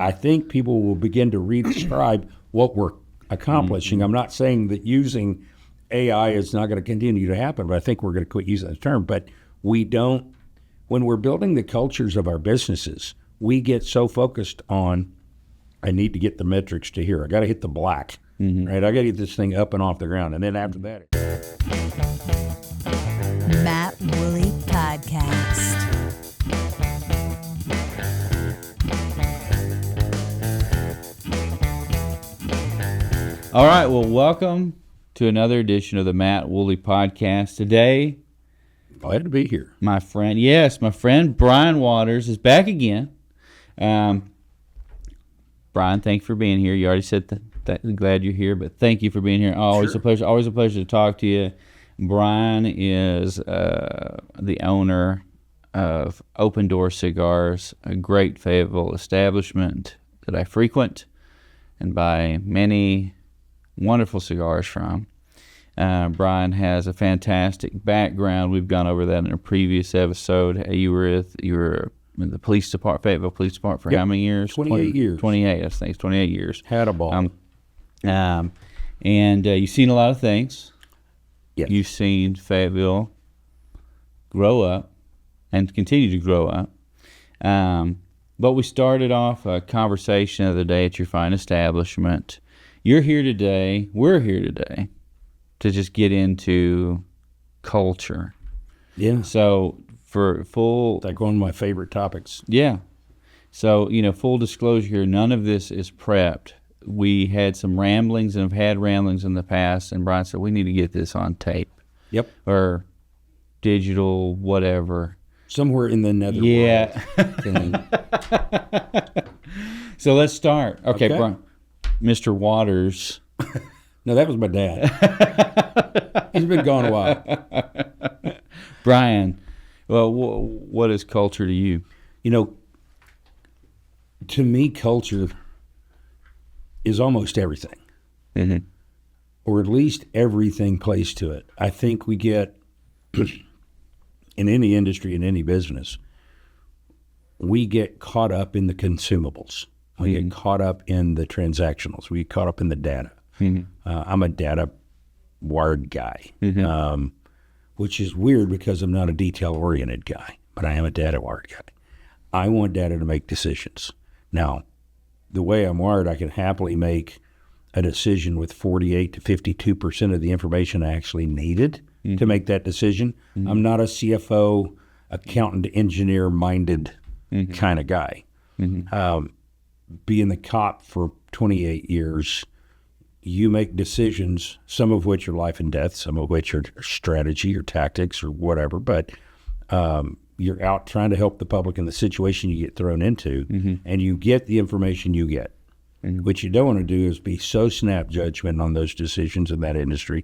I think people will begin to redescribe what we're accomplishing. I'm not saying that using AI is not going to continue to happen, but I think we're going to quit using the term. But we don't, when we're building the cultures of our businesses, we get so focused on, I need to get the metrics to here. I got to hit the black, right? I got to get this thing up and off the ground. And then after that. Matt Woolley Podcast. All right, well, welcome to another edition of the Matt Woolley Podcast. Today, Glad to be here. my friend Brian Waters is back again. Brian, thank you for being here. You already said that glad you're here, but thank you for being here. Always a pleasure. Always a pleasure to talk to you. Brian is the owner of Open Door Cigars, a great Fayetteville establishment that I frequent and buy many wonderful cigars from. Brian has a fantastic background. We've gone over that in a previous episode. You were in the police department, Fayetteville Police Department for how many years? 28 years. 28, I think. 28 years. Had a ball. And you've seen a lot of things. Yes. You've seen Fayetteville grow up and continue to grow up. But we started off a conversation the other day at your fine establishment. We're here today to just get into culture. Yeah. So for full... Like one of my favorite topics. Yeah. So, full disclosure here, none of this is prepped. We had some ramblings and have had ramblings in the past, and Brian said, we need to get this on tape. Yep. Or digital, whatever. Somewhere in the nether Yeah. world. So let's start. Okay. Okay. Mr. Waters. No, that was my dad. He's been gone a while. Brian, well, what is culture to you? To me, culture is almost everything. Mm-hmm. Or at least everything plays to it. I think we get, in any industry, in any business, we get caught up in the consumables. We get caught up in the transactionals. We get caught up in the data. Mm-hmm. I'm a data-wired guy, Mm-hmm. which is weird because I'm not a detail-oriented guy, but I am a data-wired guy. I want data to make decisions. Now, the way I'm wired, I can happily make a decision with 48 to 52% of the information I actually needed to make that decision. Mm-hmm. I'm not a CFO, accountant, engineer-minded kind of guy. Mm-hmm. Being the cop for 28 years, you make decisions, some of which are life and death, some of which are strategy or tactics or whatever, but you're out trying to help the public in the situation you get thrown into, and you get the information you get. Mm-hmm. What you don't want to do is be so snap judgment on those decisions in that industry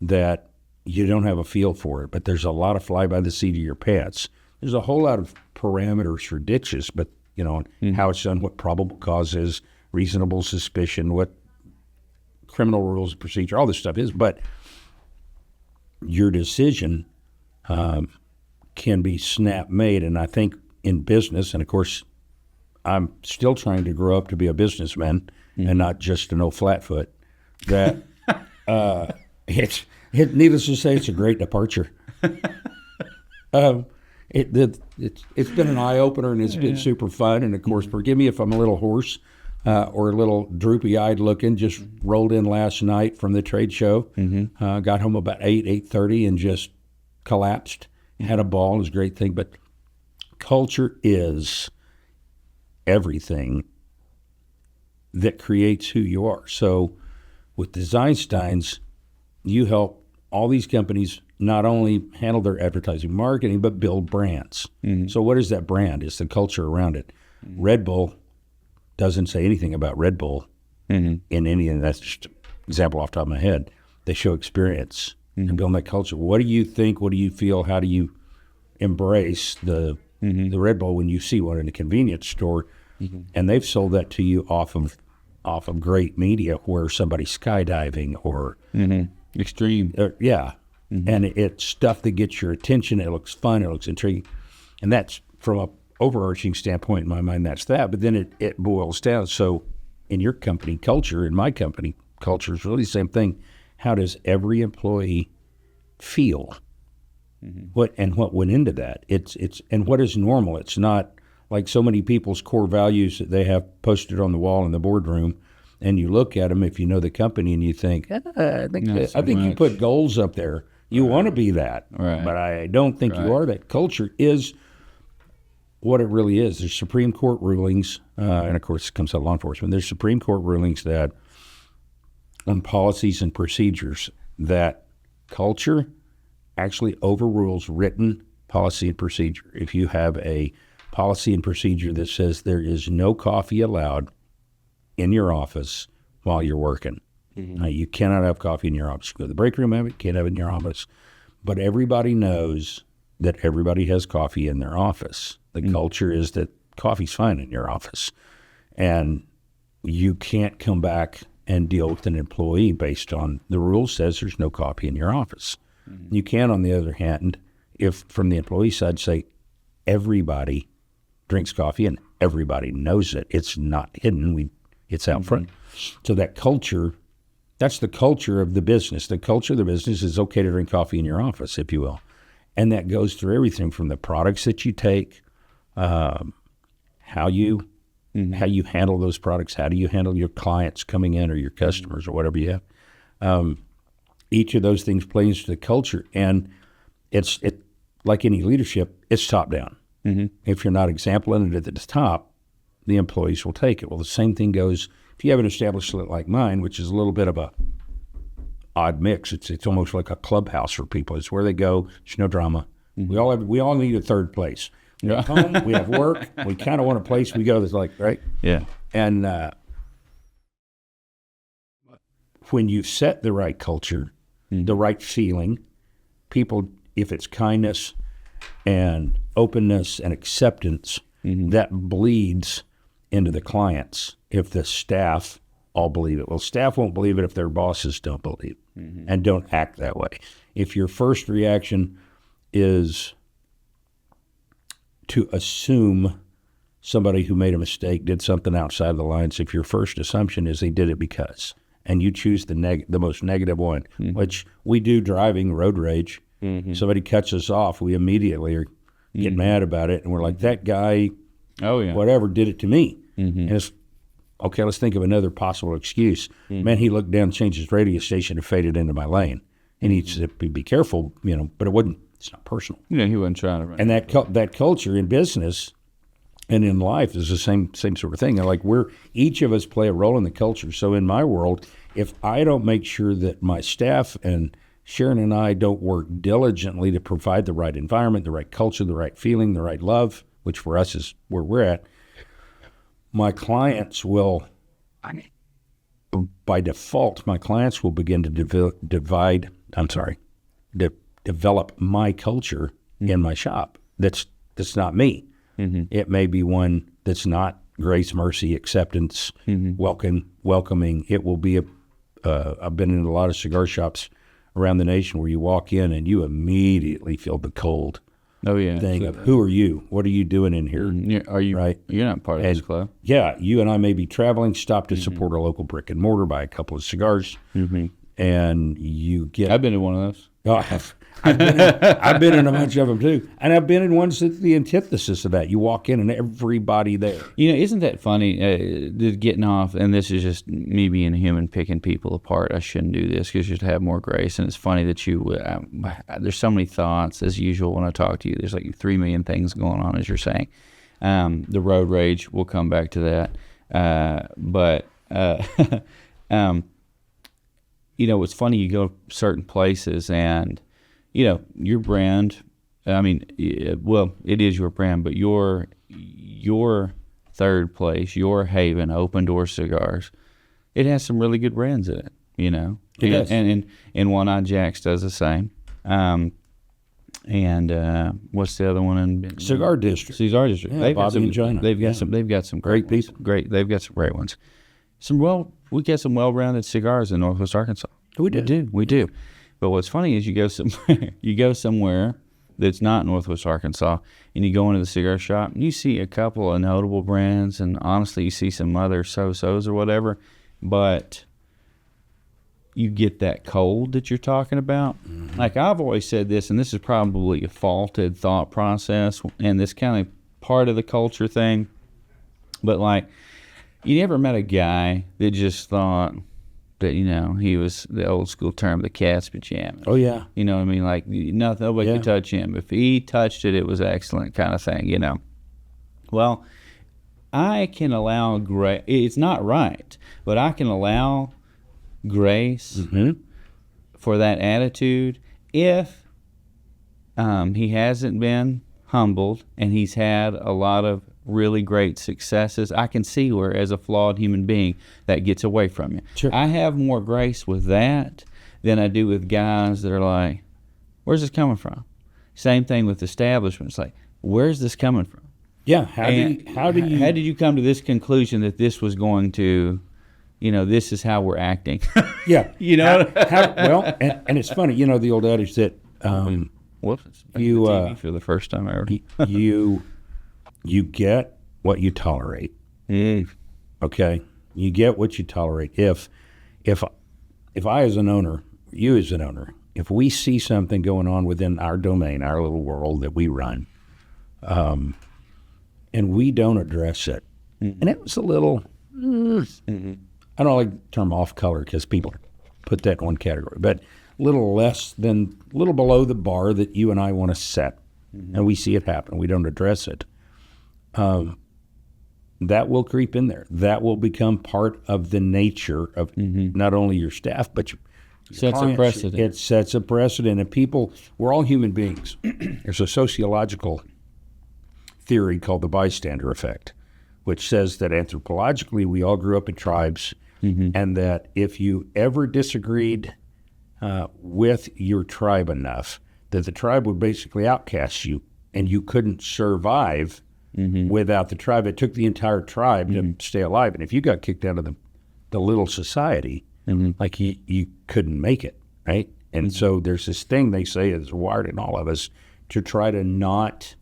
that you don't have a feel for it. But there's a lot of fly by the seat of your pants. There's a whole lot of parameters for ditches, but how it's done, what probable cause is, reasonable suspicion, what criminal rules of procedure, all this stuff is. But your decision can be snap made. And I think in business, and of course, I'm still trying to grow up to be a businessman and not just an old flatfoot, that it's needless to say, it's a great departure. It's been an eye-opener, and it's been super fun. And, of course, forgive me if I'm a little hoarse or a little droopy-eyed looking. Just rolled in last night from the trade show. Got home about 8:30 and just collapsed. Had a ball. It was a great thing. But culture is everything that creates who you are. So with Design Steins, you help all these companies not only handle their advertising marketing, but build brands. Mm-hmm. So what is that brand? It's the culture around it. Mm-hmm. Red Bull doesn't say anything about Red Bull in any, and that's just an example off the top of my head. They show experience and build that culture. What do you think? What do you feel? How do you embrace the Red Bull when you see one in a convenience store? Mm-hmm. And they've sold that to you off of great media where somebody's skydiving or extreme. And it's stuff that gets your attention. It looks fun. It looks intriguing. And that's from overarching standpoint in my mind, that's that. But then it boils down. So in your company culture, in my company culture, is really the same thing. How does every employee feel? What went into that? It's and what is normal? It's not like so many people's core values that they have posted on the wall in the boardroom, and you look at them if you know the company and you think, I think you put goals up there. You want to be that, but I don't think you are that. Culture is what it really is. There's Supreme Court rulings, and of course it comes out of law enforcement. There's Supreme Court rulings that on policies and procedures that culture actually overrules written policy and procedure. If you have a policy and procedure that says there is no coffee allowed in your office while you're working. You cannot have coffee in your office. You go to the break room, have it, can't have it in your office. But everybody knows that everybody has coffee in their office. The culture is that coffee's fine in your office. And you can't come back and deal with an employee based on the rule says there's no coffee in your office. You can, on the other hand, if from the employee side, say everybody drinks coffee and everybody knows it. It's not hidden. It's out front. So that culture, that's the culture of the business. The culture of the business is okay to drink coffee in your office, if you will. And that goes through everything from the products that you take, how you handle those products, how do you handle your clients coming in or your customers or whatever you have. Each of those things plays into the culture, and it's like any leadership, it's top down. If you're not exempling it at the top, the employees will take it. Well, the same thing goes if you have an establishment like mine, which is a little bit of a odd mix. It's almost like a clubhouse for people. It's where they go. There's no drama. We all need a third place. We have home, we have work. We kind of want a place we go that's like, right? Yeah. And when you set the right culture, the right feeling, people, if it's kindness and openness and acceptance, that bleeds into the clients if the staff all believe it. Well, staff won't believe it if their bosses don't believe it and don't act that way. If your first reaction is to assume somebody who made a mistake did something outside of the lines, if your first assumption is they did it because, and you choose the most negative one, which we do driving, road rage. Somebody cuts us off, we immediately get mad about it, and we're like, that guy, whatever, did it to me. And it's, okay, let's think of another possible excuse. Man, he looked down, changed his radio station, and faded into my lane. And he said, be careful, but it's not personal. He wasn't trying to run. And that culture in business and in life is the same sort of thing. Like each of us play a role in the culture. So in my world, if I don't make sure that my staff and Sharon and I don't work diligently to provide the right environment, the right culture, the right feeling, the right love, which for us is where we're at, my clients will, by default, begin to develop my culture in my shop. That's not me. It may be one that's not grace, mercy, acceptance, welcoming. It will be I've been in a lot of cigar shops around the nation where you walk in and you immediately feel the cold thing of who are you? What are you doing in here? Are you right? You're not part of this club. Yeah, you and I may be traveling, stop to support a local brick and mortar, buy a couple of cigars, and you get. I've been to one of those. Oh, I've been in a bunch of them too, and I've been in ones that's the antithesis of that. You walk in and everybody there. Isn't that funny? Getting off, and this is just me being human, picking people apart. I shouldn't do this because you should have more grace. And it's funny that you. There's so many thoughts as usual when I talk to you. There's like 3 million things going on, as you're saying. The road rage. We'll come back to that. But it's funny. You go certain places and. Your brand, it is your brand, but your third place, your haven, Open Door Cigars, it has some really good brands in it, It does. And One Eye Jacks does the same. And what's the other one in Cigar District? Cigar District. Yeah, Bobby and China. They've got some great people. They've got some great ones. We get some well-rounded cigars in Northwest Arkansas. We do. We do. But what's funny is you go somewhere that's not Northwest Arkansas, and you go into the cigar shop, and you see a couple of notable brands, and honestly, you see some other so-sos or whatever, but you get that cold that you're talking about. Mm-hmm. Like I've always said this, and this is probably a faulted thought process, and this kind of part of the culture thing, but like, you never met a guy that just thought that, he was the old school term, the cat's pajamas. Oh, yeah. You know what I mean? Like, nobody could touch him. If he touched it, it was excellent kind of thing, Well, I can allow grace. It's not right, but I can allow grace for that attitude if he hasn't been humbled and he's had a lot of really great successes. I can see where, as a flawed human being, that gets away from you. Sure. I have more grace with that than I do with guys that are like, where's this coming from? Same thing with establishments. Like, where's this coming from? Yeah. How did you come to this conclusion that this was going to, this is how we're acting? Yeah. Well, and it's funny, the old adage that whoops, you TV for the first time ever. You get what you tolerate. Okay, you get what you tolerate. If I as an owner, you as an owner, if we see something going on within our domain, our little world that we run, and we don't address it, and it was a little, I don't like the term off color because people put that in one category, but a little below the bar that you and I want to set, and we see it happen, we don't address it. That will creep in there. That will become part of the nature of not only your staff, but your sets clients. A precedent. It sets a precedent. And people, we're all human beings. There's a sociological theory called the bystander effect, which says that anthropologically we all grew up in tribes, and that if you ever disagreed with your tribe enough, that the tribe would basically outcast you, and you couldn't survive without the tribe. It took the entire tribe to stay alive. And if you got kicked out of the little society, like you couldn't make it, right? And so there's this thing they say is wired in all of us to try to not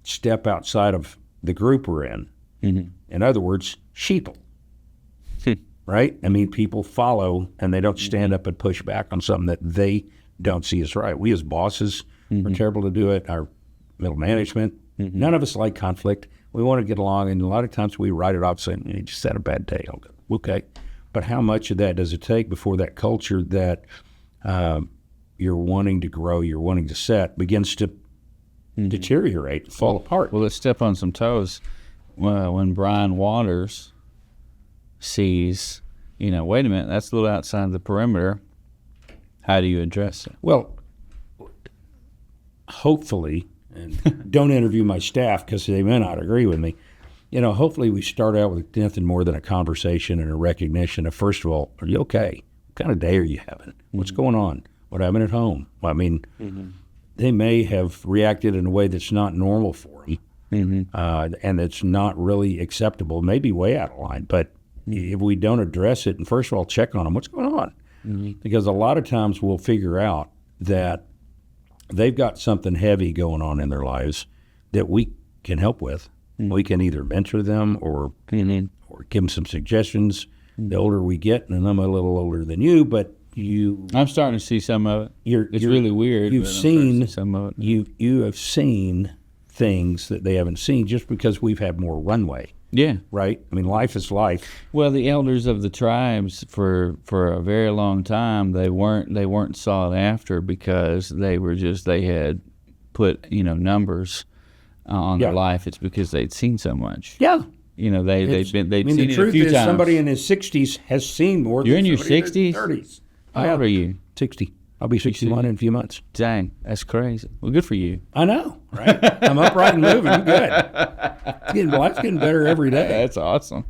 step outside of the group we're in. In other words, sheeple, right? I mean, people follow and they don't stand up and push back on something that they don't see as right. We as bosses are terrible to do it. Our middle management, none of us like conflict. We want to get along, and a lot of times we write it off saying, you just had a bad day. I'll go, okay. But how much of that does it take before that culture that you're wanting to grow, you're wanting to set, begins to deteriorate, fall apart? Well, let's step on some toes. When Brian Waters sees, wait a minute, that's a little outside the perimeter, how do you address it? Well, hopefully, and don't interview my staff because they may not agree with me, hopefully we start out with nothing more than a conversation and a recognition of, first of all, are you okay? What kind of day are you having? What's going on? What happened at home? Well, I mean, they may have reacted in a way that's not normal for them, and it's not really acceptable, maybe way out of line. But if we don't address it, and first of all, check on them, what's going on? Because a lot of times we'll figure out that they've got something heavy going on in their lives that we can help with. We can either mentor them or give them some suggestions. The older we get, and I'm a little older than you, but I'm starting to see some of it. It's really weird. You've seen some of it. You have seen things that they haven't seen just because we've had more runway. Yeah. Right? I mean, life is life. Well, the elders of the tribes for a very long time, they weren't sought after because they had put, numbers on their life. It's because they'd seen so much. Yeah. They'd seen the it a few truth is times. Somebody in his 60s has seen more You're than in your somebody 60s? in his 30s. How old are you? 60. I'll be 61 in a few months. Dang, that's crazy. Well, good for you. I know, right? I'm upright and moving. I'm good. Life's getting better every day. That's awesome.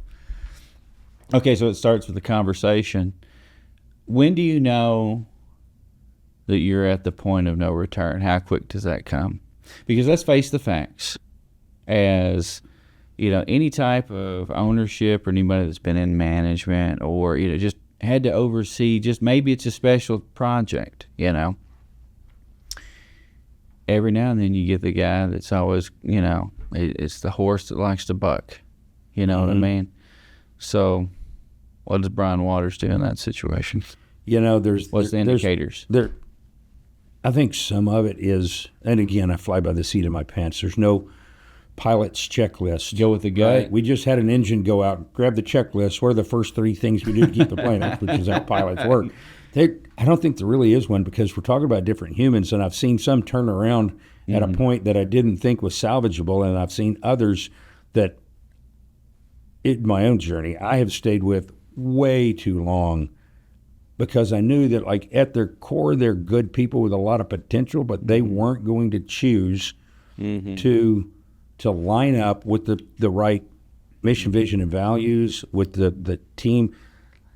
Okay, so it starts with the conversation. When do you know that you're at the point of no return? How quick does that come? Because let's face the facts. As any type of ownership or anybody that's been in management or just had to oversee, just maybe it's a special project, every now and then you get the guy that's always, it's the horse that likes to buck. You know what I mean? So what does Brian Waters do in that situation? What's the indicators? I think some of it is, and again, I fly by the seat of my pants. There's no pilot's checklist. Go with the gut. Right? We just had an engine go out, grab the checklist. What are the first 3 things we do to keep the plane up, which is how pilots work. I don't think there really is one, because we're talking about different humans, and I've seen some turn around at a point that I didn't think was salvageable, and I've seen others that, in my own journey, I have stayed with way too long, because I knew that, like, at their core, they're good people with a lot of potential, but they weren't going to choose to line up with the right mission, vision, and values with the team.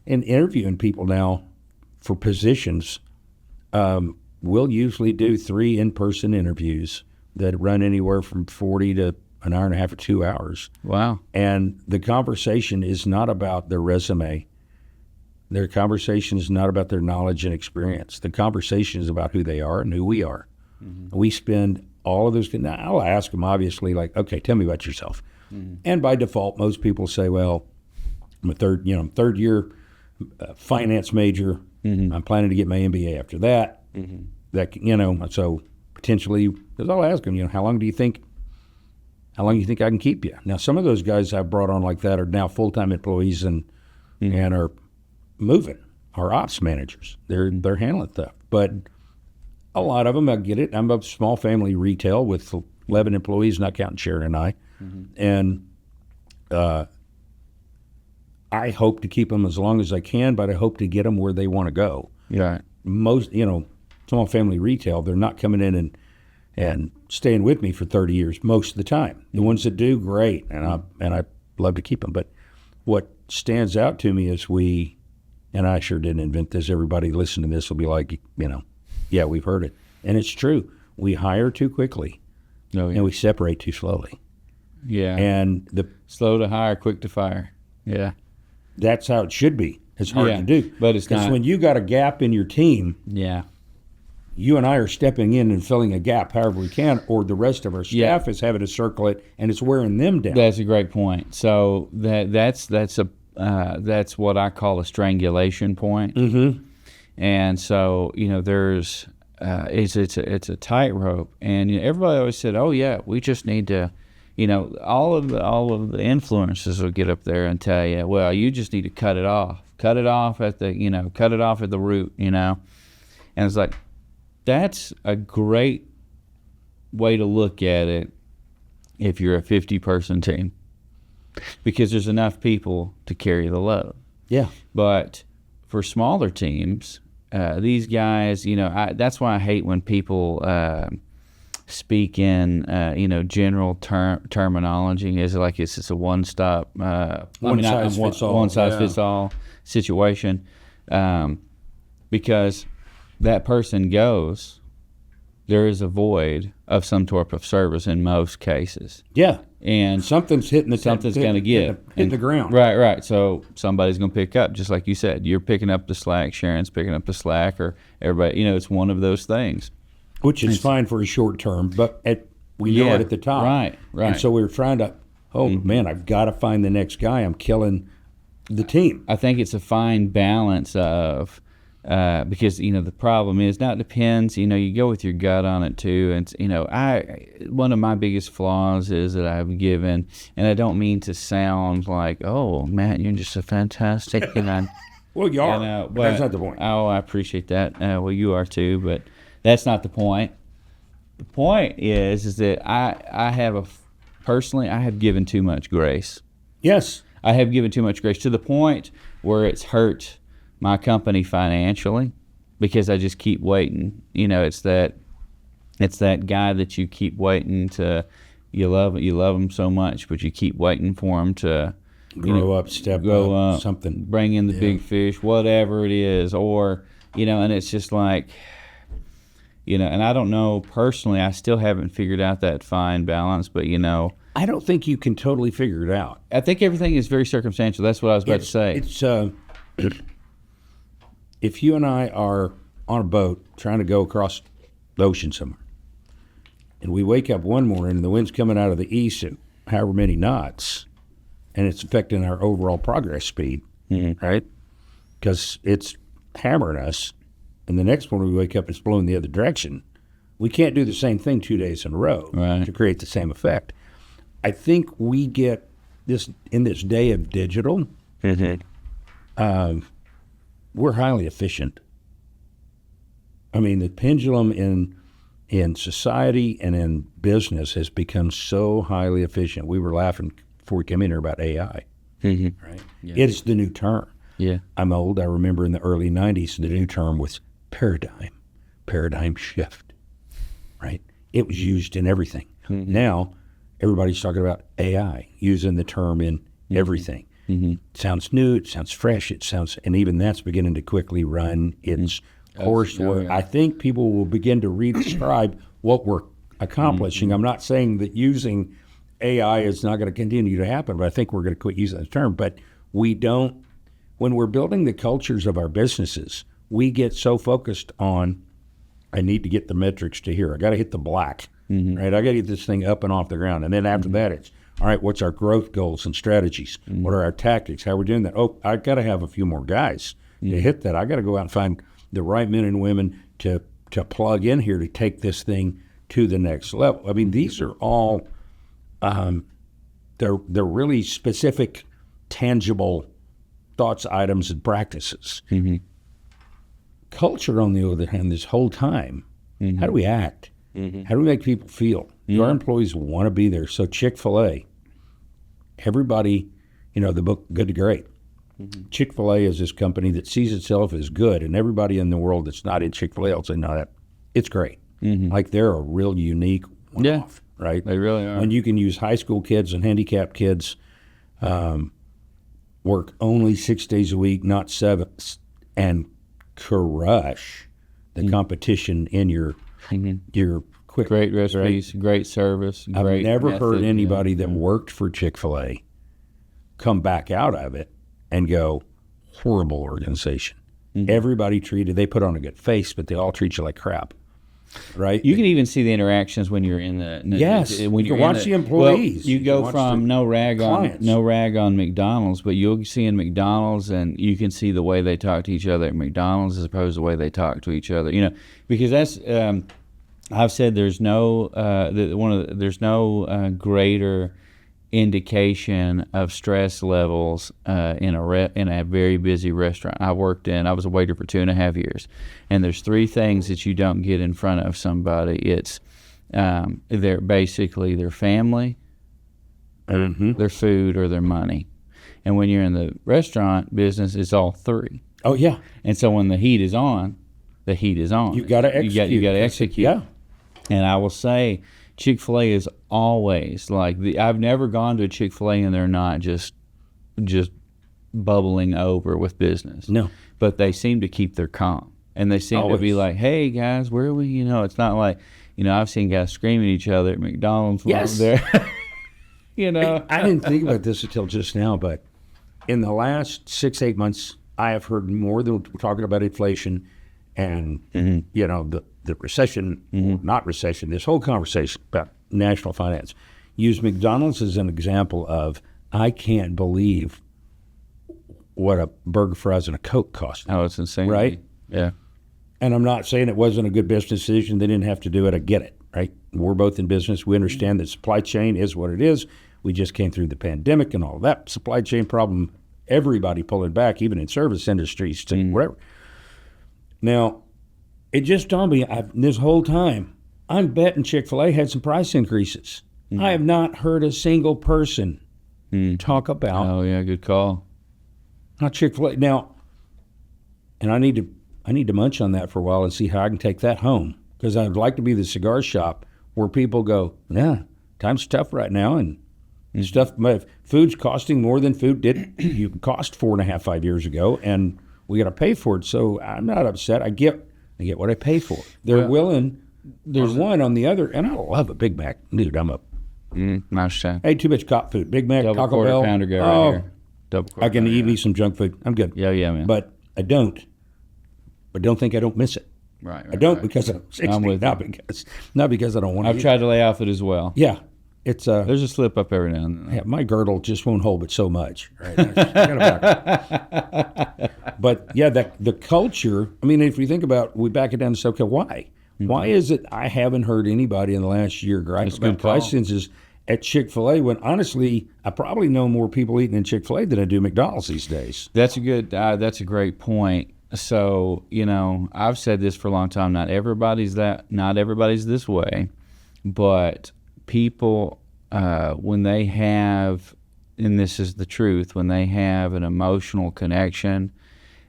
And interviewing people now for positions, we'll usually do 3 in-person interviews that run anywhere from 40 to an hour and a half or 2 hours. Wow. And the conversation is not about their resume. Their conversation is not about their knowledge and experience. The conversation is about who they are and who we are. We spend all of those. Now, I'll ask them, obviously, like, okay, tell me about yourself. And by default, most people say, well, I'm a third year finance major. I'm planning to get my MBA after that. So potentially, because I'll ask them, how long do you think I can keep you? Now, some of those guys I've brought on like that are now full-time employees and are moving, are ops managers. They're handling stuff. But a lot of them, I get it. I'm a small family retail with 11 employees, not counting Sharon and I. And I hope to keep them as long as I can, but I hope to get them where they want to go. Yeah. Most, small family retail, they're not coming in and staying with me for 30 years most of the time. The ones that do, great, and I love to keep them. But what stands out to me is and I sure didn't invent this. Everybody listening to this will be like, yeah, we've heard it. And it's true. We hire too quickly, and we separate too slowly. Yeah. And the slow to hire, quick to fire. Yeah. That's how it should be. It's hard to do. But it's not. Because when you got a gap in your team, you and I are stepping in and filling a gap however we can, or the rest of our staff is having to circle it, and it's wearing them down. That's a great point. So that's what I call a strangulation point. And so there's it's a tightrope, and everybody always said, "Oh yeah, we just need to." All of the influencers will get up there and tell you, well, you just need to cut it off at the root, and it's like, that's a great way to look at it if you're a 50-person team, because there's enough people to carry the load. Yeah. But for smaller teams, these guys, that's why I hate when people speak in general terminology. Is like it's just a one-stop one size fits all situation, because that person goes, there is a void of some type of service in most cases. Yeah, and something's going to give hit the ground. Right. So somebody's going to pick up, just like you said. You're picking up the slack. Sharon's picking up the slack, or everybody. It's one of those things. Which is fine for a short term, but we know it at the top. Right. And so we were trying to, man, I've got to find the next guy. I'm killing the team. I think it's a fine balance of, because, the problem is, now it depends, you go with your gut on it too. And, one of my biggest flaws is that I've given, and I don't mean to sound like, oh, Matt, you're just a fantastic, well, you are, but that's not the point. Oh, I appreciate that. Well, you are too, but that's not the point. The point is that I have given too much grace. Yes. I have given too much grace to the point where it's hurt my company financially, because I just keep waiting. It's that guy that you keep waiting to, you love him so much, but you keep waiting for him to grow up, grow up, something, bring in the big fish, whatever it is, or and it's just like, and I don't know personally, I still haven't figured out that fine balance, but I don't think you can totally figure it out. I think everything is very circumstantial. That's what I was about to say. It's if you and I are on a boat trying to go across the ocean somewhere, and we wake up one morning and the wind's coming out of the east at however many knots, and it's affecting our overall progress speed, right? Because it's hammering us, and the next morning we wake up, it's blowing the other direction. We can't do the same thing 2 days in a row to create the same effect. I think we get this in this day of digital. We're highly efficient. I mean, the pendulum in society and in business has become so highly efficient. We were laughing before we came in here about AI, right? Yeah. It's the new term. Yeah. I'm old. I remember in the early 90s, the new term was paradigm shift, right? It was used in everything. Now, everybody's talking about AI, using the term in everything. It sounds new, it sounds fresh, and even that's beginning to quickly run its course. I think people will begin to redescribe what we're accomplishing. I'm not saying that using AI is not going to continue to happen, but I think we're going to quit using the term. But we don't, when we're building the cultures of our businesses, we get so focused on, I need to get the metrics to here. I got to hit the black, right? I got to get this thing up and off the ground. And then after that, it's, all right, what's our growth goals and strategies? What are our tactics? How are we doing that? Oh, I got to have a few more guys to hit that. I got to go out and find the right men and women to plug in here to take this thing to the next level. I mean, these are all they're really specific, tangible thoughts, items, and practices. Culture, on the other hand, this whole time, how do we act? How do we make people feel? Do our employees want to be there? So Chick-fil-A, everybody, the book Good to Great. Chick-fil-A is this company that sees itself as good, and everybody in the world that's not in Chick-fil-A will say, no, it's great. Like they're a real unique one-off, right? They really are. And you can use high school kids and handicapped kids, work only 6 days a week, not 7, and crush the competition in your quick. Great recipes, great service. I've great never method, heard anybody that worked for Chick-fil-A come back out of it and go, horrible organization. Everybody they put on a good face, but they all treat you like crap, right? You can even see the interactions when you're in the when you watch the employees. Well, you go from no rag on McDonald's, but you'll see in McDonald's, and you can see the way they talk to each other at McDonald's as opposed to the way they talk to each other. Because that's I've said there's no greater indication of stress levels in a very busy restaurant. I was a waiter for 2.5 years, and there's 3 things that you don't get in front of somebody. It's their family, their food, or their money. And when you're in the restaurant business, it's all 3. Oh yeah. And so when the heat is on, you got to execute. You got to execute. Yeah. And I will say, Chick-fil-A is always like I've never gone to a Chick-fil-A and they're not just bubbling over with business. No. But they seem to keep their calm. And they seem to be like, hey, guys, where are we? It's not like, I've seen guys screaming at each other at McDonald's yes. there. I didn't think about this until just now, but in the last 6-8 months, I have heard more than talking about inflation and, the recession, not recession, this whole conversation about national finance. Use McDonald's as an example of, I can't believe what a burger, fries, and a Coke cost. Oh, it's insane. Right? Yeah. And I'm not saying it wasn't a good business decision. They didn't have to do it. I get it, right? We're both in business. We understand that supply chain is what it is. We just came through the pandemic and all of that supply chain problem, everybody pulling back, even in service industries, to whatever. Now, it just dawned me, this whole time, I'm betting Chick-fil-A had some price increases. I have not heard a single person talk about. Oh yeah, good call. Not Chick-fil-A. Now, and I need to munch on that for a while and see how I can take that home, because I'd like to be the cigar shop where people go, yeah, time's tough right now, and stuff. Food's costing more than food did you cost 4.5, 5 years ago, and we got to pay for it. So I'm not upset. I get what I pay for. They're willing. There's one on the other, and I love a Big Mac, dude. I'm a nice time. Hey, too much cop food. Big Mac, Double Taco Bell. Pounder guy right here. Double quarter I can pounder eat me some junk food. I'm good. Yeah, man. But I don't. But don't think I don't miss it. Right. I don't because I'm 60, I'm with not because I don't want to. I've tried to lay off it as well. Yeah, it's There's a slip up every now and then. yeah, my girdle just won't hold but so much. Right. I gotta back. But yeah, the culture. I mean, if we think about, we back it down to okay, why? Why is it I haven't heard anybody in the last year gripe about price increases at Chick-fil-A when honestly I probably know more people eating in Chick-fil-A than I do McDonald's these days. That's a great point. So, I've said this for a long time. Not everybody's this way, but people, when they have, and this is the truth, when they have an emotional connection,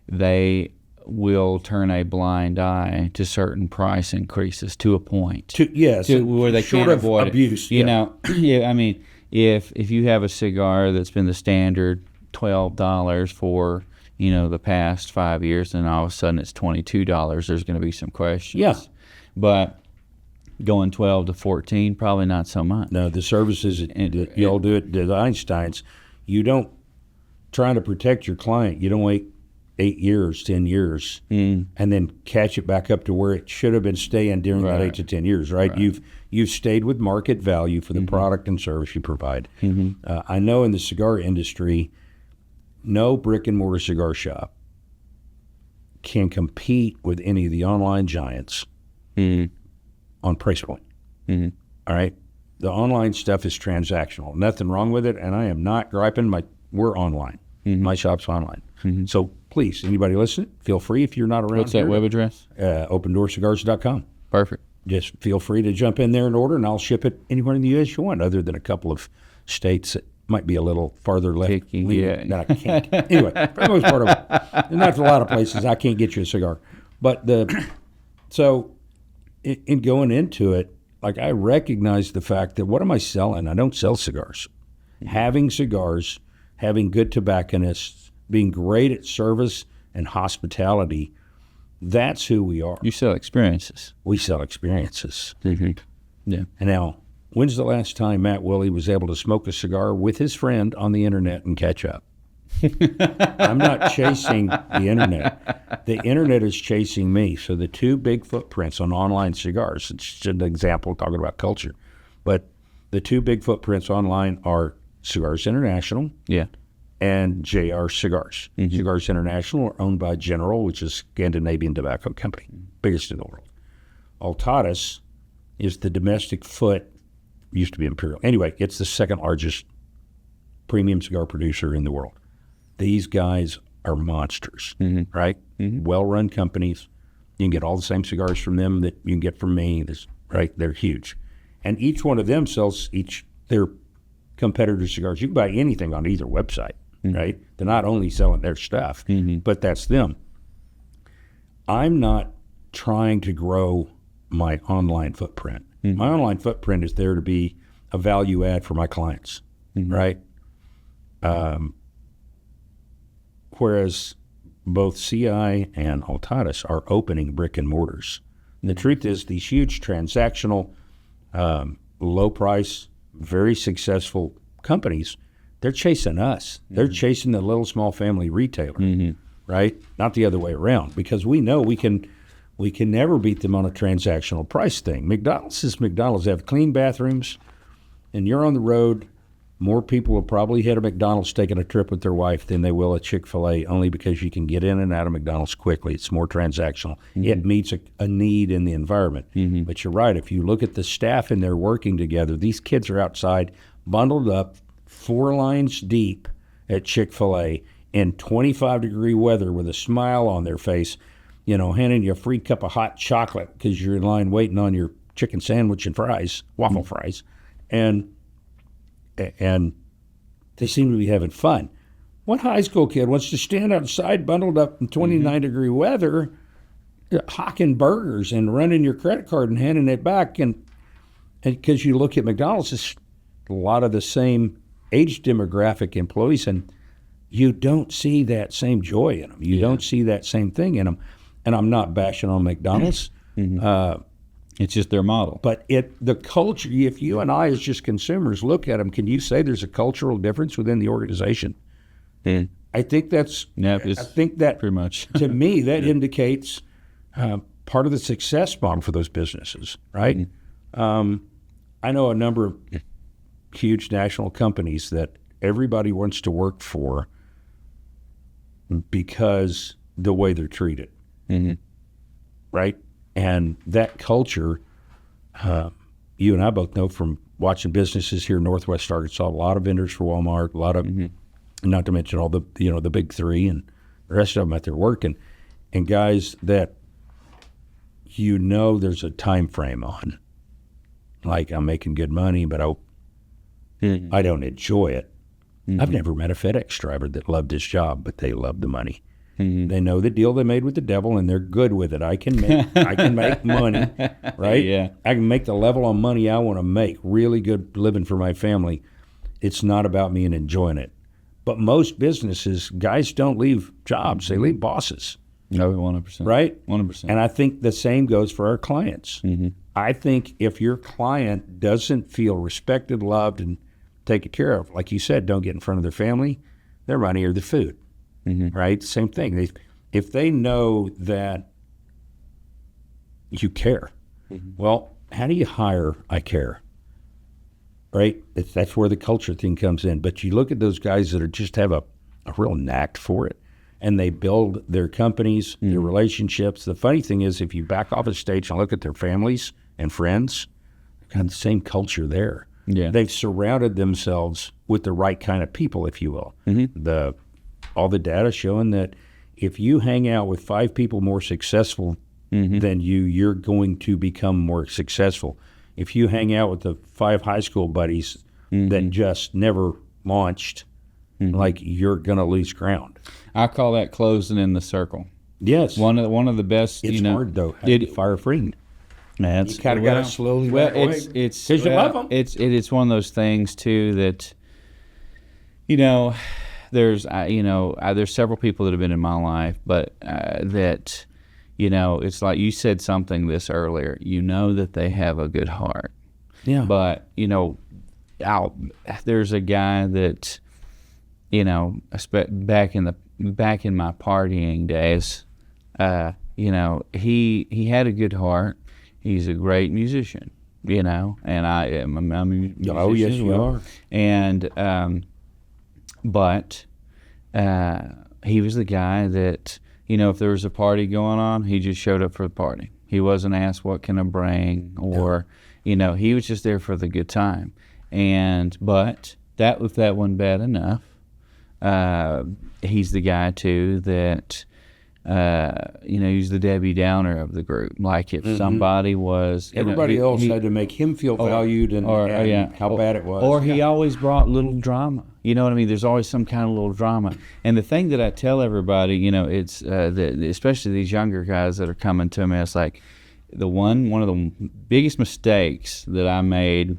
they will turn a blind eye to certain price increases to a point. Where they can't avoid abuse. Yeah, I mean, if you have a cigar that's been the standard $12 for the past 5 years, and all of a sudden it's $22, there's going to be some questions. Yeah. But going 12 to 14, probably not so much. No, the services that y'all do at the Einsteins, you don't try to protect your client. You don't wait 8 years, 10 years, and then catch it back up to where it should have been staying during that 8 to 10 years, right? You've stayed with market value for the product and service you provide. I know in the cigar industry, no brick and mortar cigar shop can compete with any of the online giants on price point. All right? The online stuff is transactional. Nothing wrong with it, and I am not griping. We're online. My shop's online. So please, anybody listening, feel free if you're not around. What's that web address? OpenDoorCigars.com. Perfect. Just feel free to jump in there and order, and I'll ship it anywhere in the U.S. you want, other than a couple of states that might be a little farther left. That I can't. Anyway, for the most part, there's not a lot of places I can't get you a cigar. But so in going into it, like I recognize the fact that what am I selling? I don't sell cigars. Having cigars, having good tobacconists, being great at service and hospitality, that's who we are. You sell experiences. We sell experiences. Yeah. And now, when's the last time Matt Woolley was able to smoke a cigar with his friend on the internet and catch up? I'm not chasing the internet. The internet is chasing me. So the two big footprints on online cigars, it's just an example talking about culture, but the two big footprints online are Cigars International and JR Cigars. Cigars International are owned by General, which is a Scandinavian tobacco company, biggest in the world. Altadas is the domestic foot, used to be Imperial. Anyway, it's the second largest premium cigar producer in the world. These guys are monsters, right? Well-run companies. You can get all the same cigars from them that you can get from me, right? They're huge. And each one of them sells their competitor cigars. You can buy anything on either website, right? They're not only selling their stuff, but that's them. I'm not trying to grow my online footprint. My online footprint is there to be a value add for my clients, right? Whereas both CI and Altadas are opening brick and mortars. And the truth is, these huge transactional, low price, very successful companies, they're chasing us. They're chasing the little small family retailer, right? Not the other way around, because we know we can never beat them on a transactional price thing. McDonald's is McDonald's. They have clean bathrooms, and you're on the road. More people will probably hit a McDonald's taking a trip with their wife than they will a Chick-fil-A, only because you can get in and out of McDonald's quickly. It's more transactional. It meets a need in the environment. But you're right. If you look at the staff and they're working together, these kids are outside, bundled up, 4 lines deep at Chick-fil-A in 25-degree weather with a smile on their face, handing you a free cup of hot chocolate because you're in line waiting on your chicken sandwich and fries, waffle fries. And they seem to be having fun. What high school kid wants to stand outside bundled up in 29-degree weather, hawking burgers and running your credit card and handing it back? And because you look at McDonald's, it's a lot of the same age demographic employees, and you don't see that same joy in them. You don't see that same thing in them. And I'm not bashing on McDonald's. It's just their model. But the culture, if you and I as just consumers look at them, can you say there's a cultural difference within the organization? I think that's, pretty much. to me, that indicates part of the success model for those businesses, right? I know a number of huge national companies that everybody wants to work for because the way they're treated, right? And that culture, you and I both know from watching businesses here in Northwest Arkansas, a lot of vendors for Walmart, a lot of, not to mention all the, the big three and the rest of them out there working, and guys that there's a time frame on. Like, I'm making good money, but I don't enjoy it. I've never met a FedEx driver that loved his job, but they loved the money. They know the deal they made with the devil, and they're good with it. I can make money, right? Yeah. I can make the level of money I want to make, really good living for my family. It's not about me and enjoying it. But most businesses, guys don't leave jobs. They leave bosses. No, 100%. Right? 100%. And I think the same goes for our clients. I think if your client doesn't feel respected, loved, and taken care of, like you said, don't get in front of their family, their money, or the food. Right? Same thing. If they know that you care, well, how do you hire I care? Right? That's where the culture thing comes in. But you look at those guys that just have a real knack for it, and they build their companies, their relationships. The funny thing is, if you back off a stage and look at their families and friends, they've got the same culture there. Yeah. They've surrounded themselves with the right kind of people, if you will. All the data showing that if you hang out with 5 people more successful than you're going to become more successful. If you hang out with the 5 high school buddies that just never launched, like, you're going to lose ground. I call that closing in the circle. Yes. One of the best. It's hard, though. How do you fire a friend? That's, You kind of got to slowly back away. It's 'cause you love them. It's one of those things too that, there's several people that have been in my life, but that, it's like you said something this earlier. That they have a good heart. Yeah. But there's a guy that, back in my partying days, he had a good heart. He's a great musician, and I am a musician. Oh, yes, as you well. are. And but he was the guy that, if there was a party going on, he just showed up for the party. He wasn't asked, what can I bring? Or, he was just there for the good time. But if that wasn't bad enough, he's the guy too that, he's the Debbie Downer of the group. Like, if somebody was, Everybody else had to make him feel valued and how bad it was. Or he always brought little drama. You know what I mean? There's always some kind of little drama. And the thing that I tell everybody, it's that especially these younger guys that are coming to me, it's like one of the biggest mistakes that I made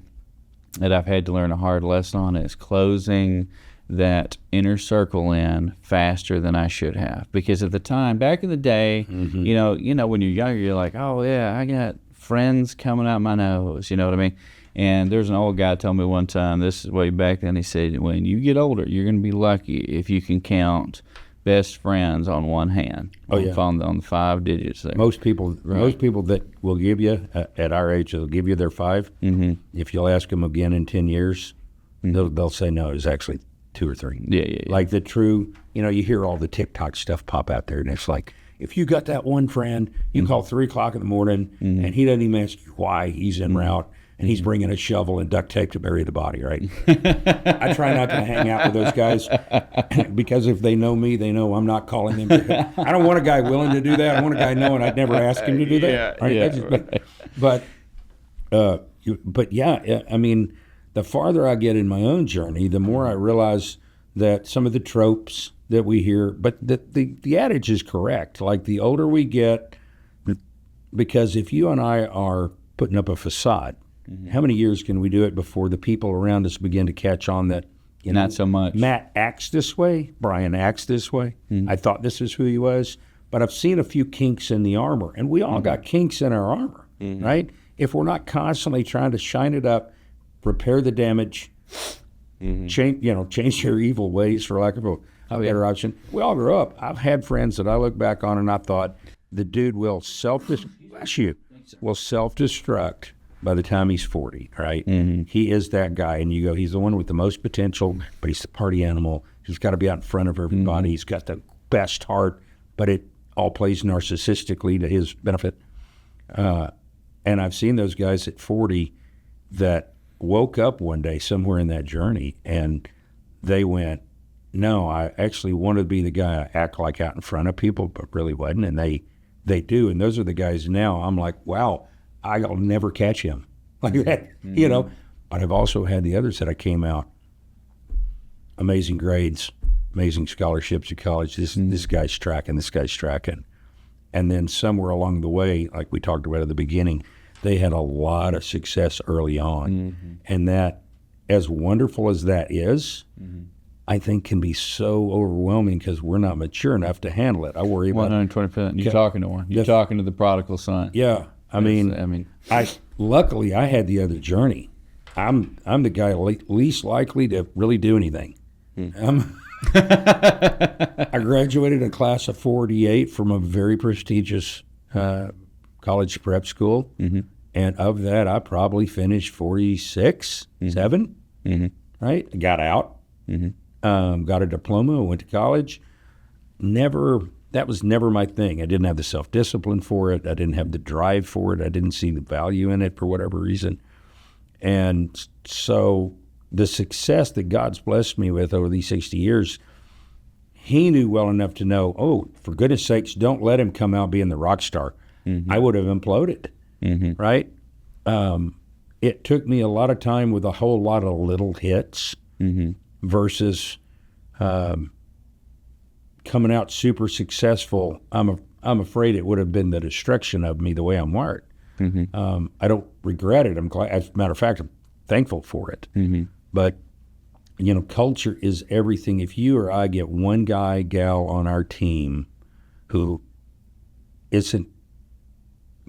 that I've had to learn a hard lesson on is closing that inner circle in faster than I should have. Because at the time, back in the day, when you're younger, you're like, oh yeah, I got friends coming out my nose. You know what I mean? And there's an old guy told me one time, this is way back then, he said, when you get older, you're going to be lucky if you can count best friends on one hand. On the 5 digits there. Most people that will give you, at our age, they'll give you their 5. If you'll ask them again in 10 years, they'll say no, it's actually 2 or 3. Yeah. Like the true, you hear all the TikTok stuff pop out there, and it's like, if you got that one friend, you call 3 o'clock in the morning, and he doesn't even ask you why he's en route, and he's bringing a shovel and duct tape to bury the body, right? I try not to hang out with those guys because if they know me, they know I'm not calling them. I don't want a guy willing to do that. I want a guy knowing I'd never ask him to do that. Right? But yeah, I mean, the farther I get in my own journey, the more I realize that some of the tropes that we hear, but the adage is correct. Like, the older we get, because if you and I are putting up a facade, how many years can we do it before the people around us begin to catch on that, not so much. Matt acts this way, Brian acts this way. I thought this is who he was, but I've seen a few kinks in the armor, and we all got kinks in our armor, right? If we're not constantly trying to shine it up, repair the damage, change your evil ways, for lack of a better option. We all grew up. I've had friends that I look back on and I thought, the dude will self-destruct by the time he's 40, right? Mm-hmm. He is that guy, and you go, he's the one with the most potential, but he's the party animal. He's got to be out in front of everybody. Mm-hmm. He's got the best heart, but it all plays narcissistically to his benefit. And I've seen those guys at 40 that woke up one day somewhere in that journey, and they went, no, I actually wanted to be the guy I act like out in front of people, but really wasn't, and they do. And those are the guys now I'm like, wow, I'll never catch him like that, you know. But I've also had the others that I came out, amazing grades, amazing scholarships at college. This guy's tracking, this guy's tracking. And then somewhere along the way, like we talked about at the beginning, they had a lot of success early on. And that, as wonderful as that is, I think can be so overwhelming because we're not mature enough to handle it. I worry about 120%. You're talking to one. You're talking to the prodigal son. Yeah. I mean, luckily I had the other journey. I'm the guy least likely to really do anything. I graduated a class of 48 from a very prestigious college prep school, and of that I probably finished 46, 7, right? I got out, got a diploma, went to college. That was never my thing. I didn't have the self-discipline for it. I didn't have the drive for it. I didn't see the value in it for whatever reason. And so the success that God's blessed me with over these 60 years, he knew well enough to know, oh, for goodness sakes, don't let him come out being the rock star. I would have imploded, right? It took me a lot of time with a whole lot of little hits versus coming out super successful. I'm afraid it would have been the destruction of me the way I'm wired. I don't regret it. I'm glad. As a matter of fact, I'm thankful for it. But, you know, culture is everything. If you or I get one guy, gal on our team who isn't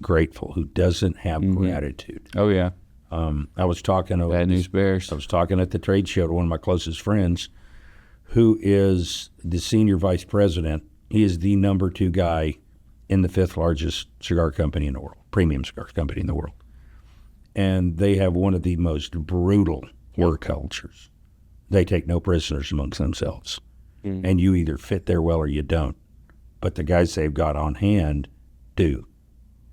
grateful, who doesn't have gratitude. Oh, yeah. I was talking to Bad News Bears. I was talking at the trade show to one of my closest friends who is the senior vice president. He is the number 2 guy in the 5th largest cigar company in the world, premium cigar company in the world. And they have one of the most brutal work cultures. They take no prisoners amongst themselves. And you either fit there well or you don't. But the guys they've got on hand do.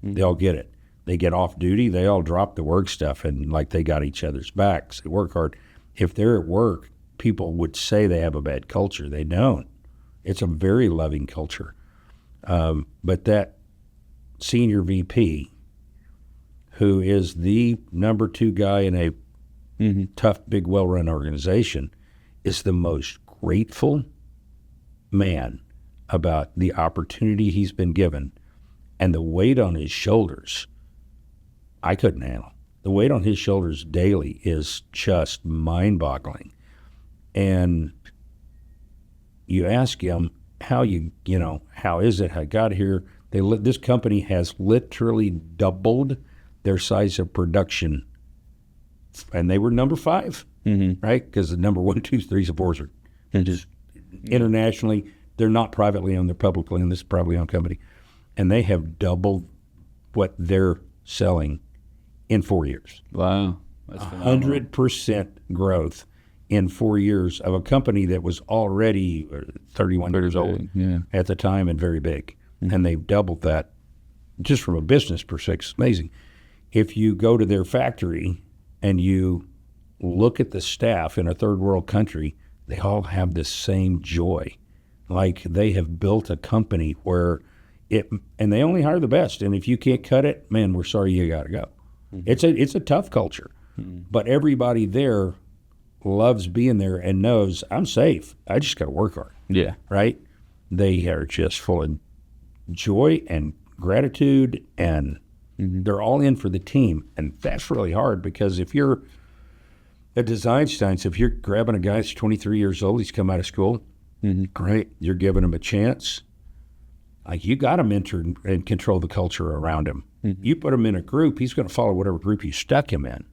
They all get it. They get off duty, they all drop the work stuff and like they got each other's backs. They work hard. If they're at work, people would say they have a bad culture. They don't. It's a very loving culture. But that senior VP, who is the number 2 guy in a tough, big, well-run organization, is the most grateful man about the opportunity he's been given. And the weight on his shoulders, I couldn't handle. The weight on his shoulders daily is just mind-boggling. And you ask him, how is it I got here? This company has literally doubled their size of production, and they were number 5, right? Because the number 1, 2, 3s, and 4s are just internationally. They're not privately owned; they're publicly owned. This is a privately owned company, and they have doubled what they're selling in 4 years. Wow, that's 100% growth in 4 years of a company that was already 31 years old at the time and very big, and they've doubled that. Just from a business perspective, it's amazing. If you go to their factory and you look at the staff in a third world country, they all have the same joy. Like they have built a company where and they only hire the best. And if you can't cut it, man, we're sorry, you got to go. It's a tough culture, but everybody there loves being there and knows I'm safe. I just got to work hard. Yeah. Right? They are just full of joy and gratitude, and they're all in for the team. And that's really hard because if you're at Design Steins, if you're grabbing a guy that's 23 years old, he's come out of school, great, you're giving him a chance. Like you got to mentor and control the culture around him. You put him in a group, he's going to follow whatever group you stuck him in.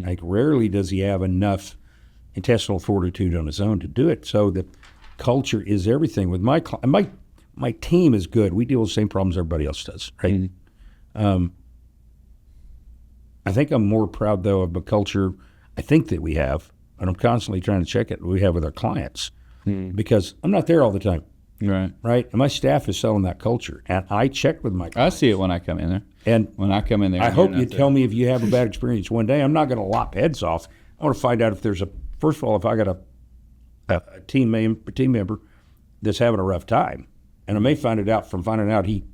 Like rarely does he have enough intestinal fortitude on his own to do it. So the culture is everything. With my my team is good. We deal with the same problems everybody else does, right? I think I'm more proud, though, of the culture I think that we have, and I'm constantly trying to check it, we have with our clients, because I'm not there all the time. Right. Right? And my staff is selling that culture. And I check with my clients. I see it when I come in there. And when I come in there, I hope you tell me if you have a bad experience one day. I'm not going to lop heads off. I want to find out if there's first of all, if I got a team member that's having a rough time. And I may find it out from finding out he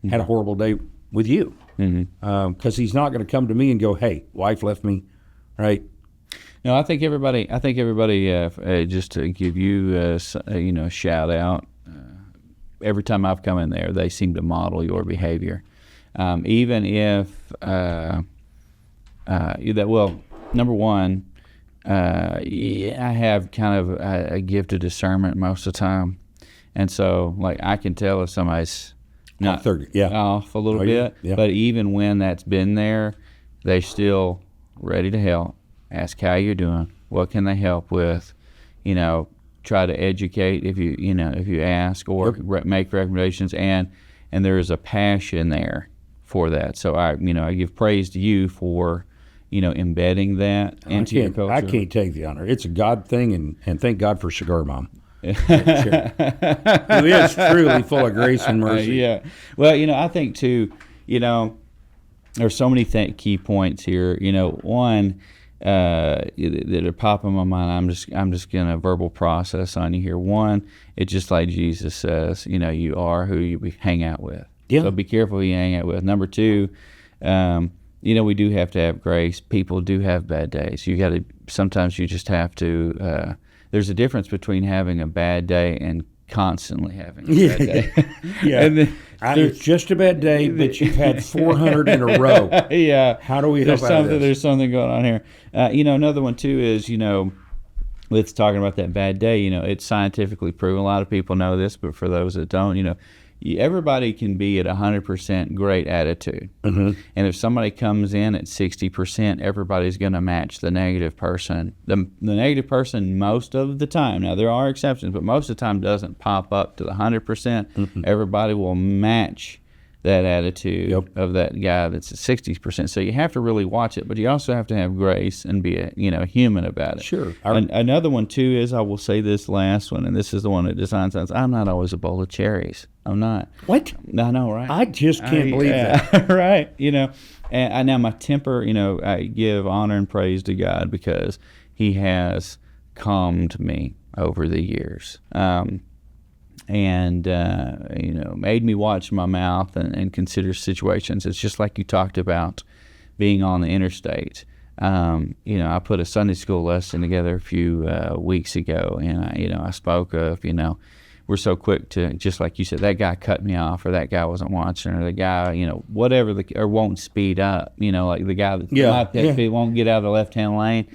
had a horrible day with you. Because he's not going to come to me and go, hey, wife left me, right? No, I think everybody. Just to give you, a shout out. Every time I've come in there, they seem to model your behavior, even if number one, I have kind of a gift of discernment most of the time, and so like I can tell if somebody's not off a little bit, but even when that's been there, they're still ready to help. Ask how you're doing. What can they help with? Try to educate if you ask, or make recommendations. And there is a passion there for that. So I give praise to you for embedding that into your culture. I can't take the honor. It's a God thing, and thank God for Cigar Mom. Who is truly full of grace and mercy. Yeah. Well, I think too. There's so many key points here. One. That are popping in my mind. I'm just gonna verbal process on you here. One, it's just like Jesus says, you are who you hang out with. Yeah. So be careful who you hang out with. Number two, we do have to have grace. People do have bad days. Sometimes you just have to. There's a difference between having a bad day and constantly having a bad day. Yeah. And then, it's just a bad day, but you've had 400 in a row. Yeah. How do we help out of this? There's something going on here. Another one, too, is, with talking about that bad day, it's scientifically proven. A lot of people know this, but for those that don't, everybody can be at 100% great attitude. And if somebody comes in at 60%, everybody's going to match the negative person. The negative person most of the time, now there are exceptions, but most of the time doesn't pop up to the 100%. Everybody will match that attitude of that guy that's at 60%. So you have to really watch it, but you also have to have grace and be human about it. Sure. Another one too is, I will say this last one, and this is the one that design sounds. I'm not always a bowl of cherries. I'm not. What? I know, right? I just can't believe that. Right. And I now my temper. I give honor and praise to God because He has calmed me over the years. And made me watch my mouth and consider situations. It's just like you talked about being on the interstate. I put a Sunday school lesson together a few weeks ago, and I spoke of, we're so quick to, just like you said, that guy cut me off, or that guy wasn't watching, or the guy, whatever, or won't speed up, like the guy that might pet speed won't get out of the left-hand lane,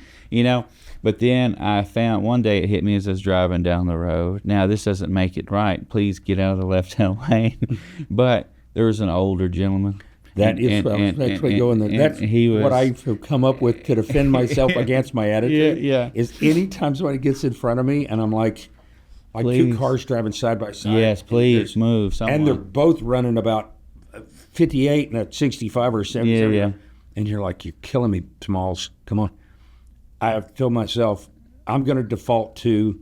But then I found one day it hit me as I was driving down the road. Now, this doesn't make it right. Please get out of the left-hand lane. But there was an older gentleman. That's what I've come up with to defend myself against my attitude. Is anytime somebody gets in front of me and I'm like two cars driving side by side. Yes, please move. Someone. And they're both running about 58 and a 65 or 70. Yeah. And you're like, you're killing me, Smalls. Come on. I have told myself I'm going to default to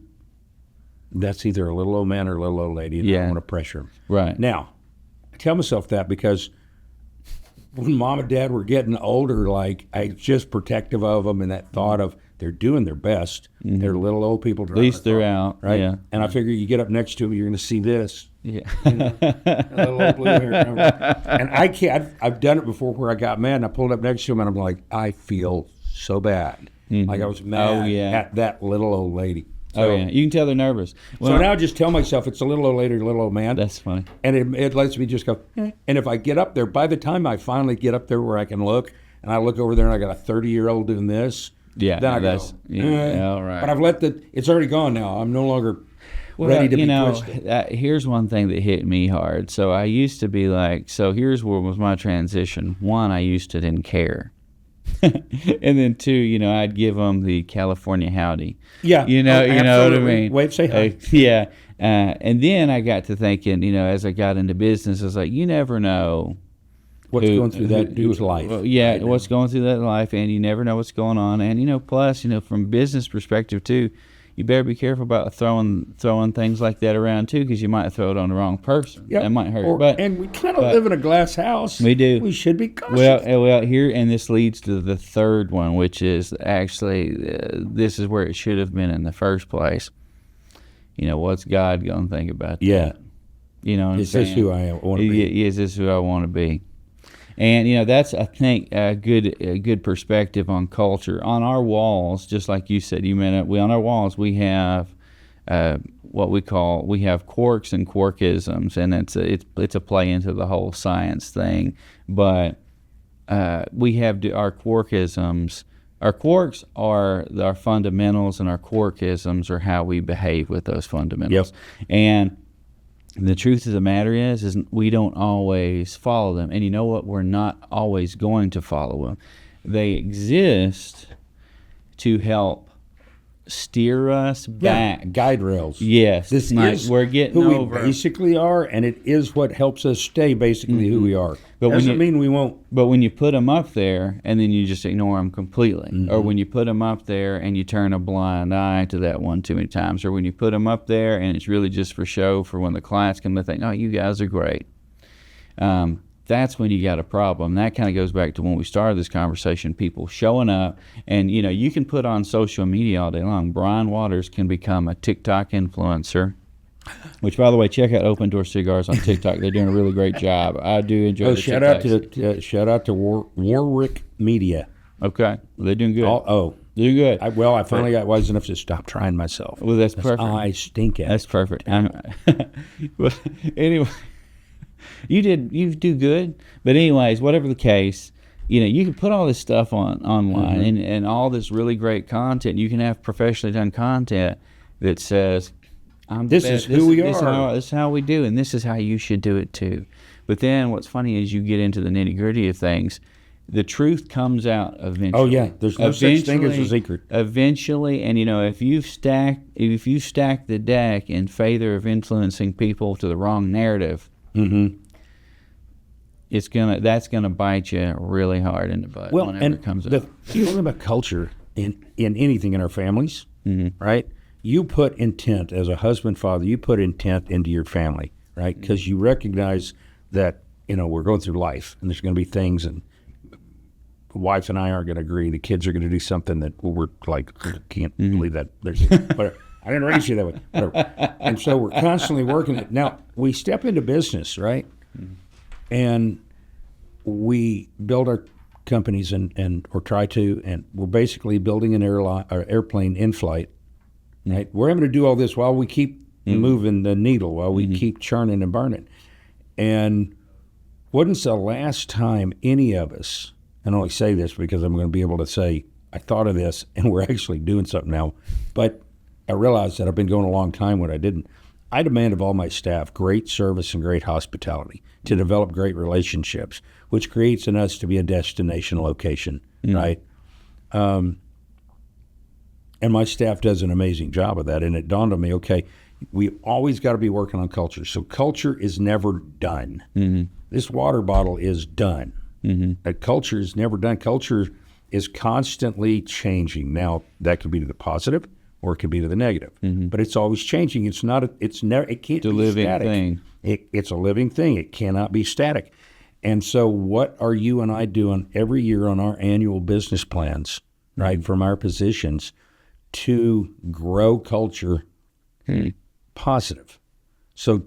that's either a little old man or a little old lady, and I don't want to pressure them. Right. Now, I tell myself that because when Mom and Dad were getting older, like, I was just protective of them, and that thought of they're doing their best. They're little old people. At least they're out. Right? Yeah. And I figure you get up next to them, you're going to see this. Yeah. A little old blue hair. And I can't. I've done it before where I got mad, and I pulled up next to him, and I'm like, I feel so bad. Like I was mad at that little old lady. So, you can tell they're nervous. Well, so now I just tell myself it's a little old lady or a little old man. That's funny. And it lets me just go, And if I get up there, by the time I finally get up there where I can look, and I look over there and I got a 30-year-old doing this, then I go, all right. But I've let it's already gone now. I'm no longer ready to be twisted. Here's one thing that hit me hard. So I used to be like, so here's where was my transition. One, I used to didn't care. And then two, I'd give them the California howdy. Yeah. You know what I mean? Wave, say hi. Yeah. And then I got to thinking, as I got into business, I was like, you never know What's going through that dude's life? Well, yeah, right? what's going through that life, and you never know what's going on. And plus, from business perspective too, you better be careful about throwing things like that around too, because you might throw it on the wrong person. Yep. That might hurt. And we kind of live in a glass house. We do. We should be cautious. Well, here, and this leads to the third one, which is actually this is where it should have been in the first place. What's God going to think about that? Yeah. Is this who I want to be? Is this who I want to be? And that's, I think, a good perspective on culture. On our walls, just like you said, on our walls we have what we have quirks and quirkisms, and it's a play into the whole science thing. But we have our quirkisms. Our quirks are our fundamentals, and our quirkisms are how we behave with those fundamentals. Yep. And the truth of the matter is we don't always follow them. And you know what? We're not always going to follow them. They exist to help steer us back. Guide rails. Yes. This is we're getting who over. we basically are, and it is what helps us stay basically who we are. But doesn't mean we won't. But when you put them up there and then you just ignore them completely, or when you put them up there and you turn a blind eye to that one too many times, or when you put them up there and it's really just for show, for when the clients come, they think, oh, you guys are great. That's when you got a problem. That kind of goes back to when we started this conversation, people showing up. And, you can put on social media all day long. Brian Waters can become a TikTok influencer, which, by the way, check out Open Door Cigars on TikTok. They're doing a really great job. I do enjoy the TikToks. Shout out to Warwick Media. Okay. Well, they're doing good. They're doing good. I finally got wise enough to stop trying myself. Well, that's perfect. I stink at it. That's perfect. Well, anyway. You do good, but anyways, whatever the case, you can put all this stuff online and all this really great content. You can have professionally done content that says, This is who we are. This is how we do, and this is how you should do it too. But then what's funny is you get into the nitty gritty of things. The truth comes out eventually. Oh yeah, there's no such thing as a secret. Eventually, and if you stack the deck in favor of influencing people to the wrong narrative. That's gonna bite you really hard in the butt. Well, whenever and it comes the up. feeling about culture in anything in our families, right? You put intent as a husband, father. You put intent into your family, right? Because you recognize that we're going through life, and there's going to be things, and the wife and I aren't going to agree. The kids are going to do something that we're like, can't believe that. But I didn't raise you that way. Whatever. And so we're constantly working it. Now, we step into business, right? And we build our companies or try to, and we're basically building an airplane in flight, right? We're having to do all this while we keep moving the needle, while we keep churning and burning. And when's the last time any of us, and I only say this because I'm going to be able to say, I thought of this, and we're actually doing something now, but I realized that I've been going a long time when I didn't. I demand of all my staff great service and great hospitality to develop great relationships, which creates in us to be a destination location, right? And my staff does an amazing job of that. And it dawned on me, okay, we always got to be working on culture. So culture is never done. This water bottle is done. Culture is never done. Culture is constantly changing. Now, that could be to the positive, or it could be to the negative, but it's always changing. It can't be static. Thing. It's a living thing. It cannot be static. And so what are you and I doing every year on our annual business plans, right, from our positions to grow culture positive? So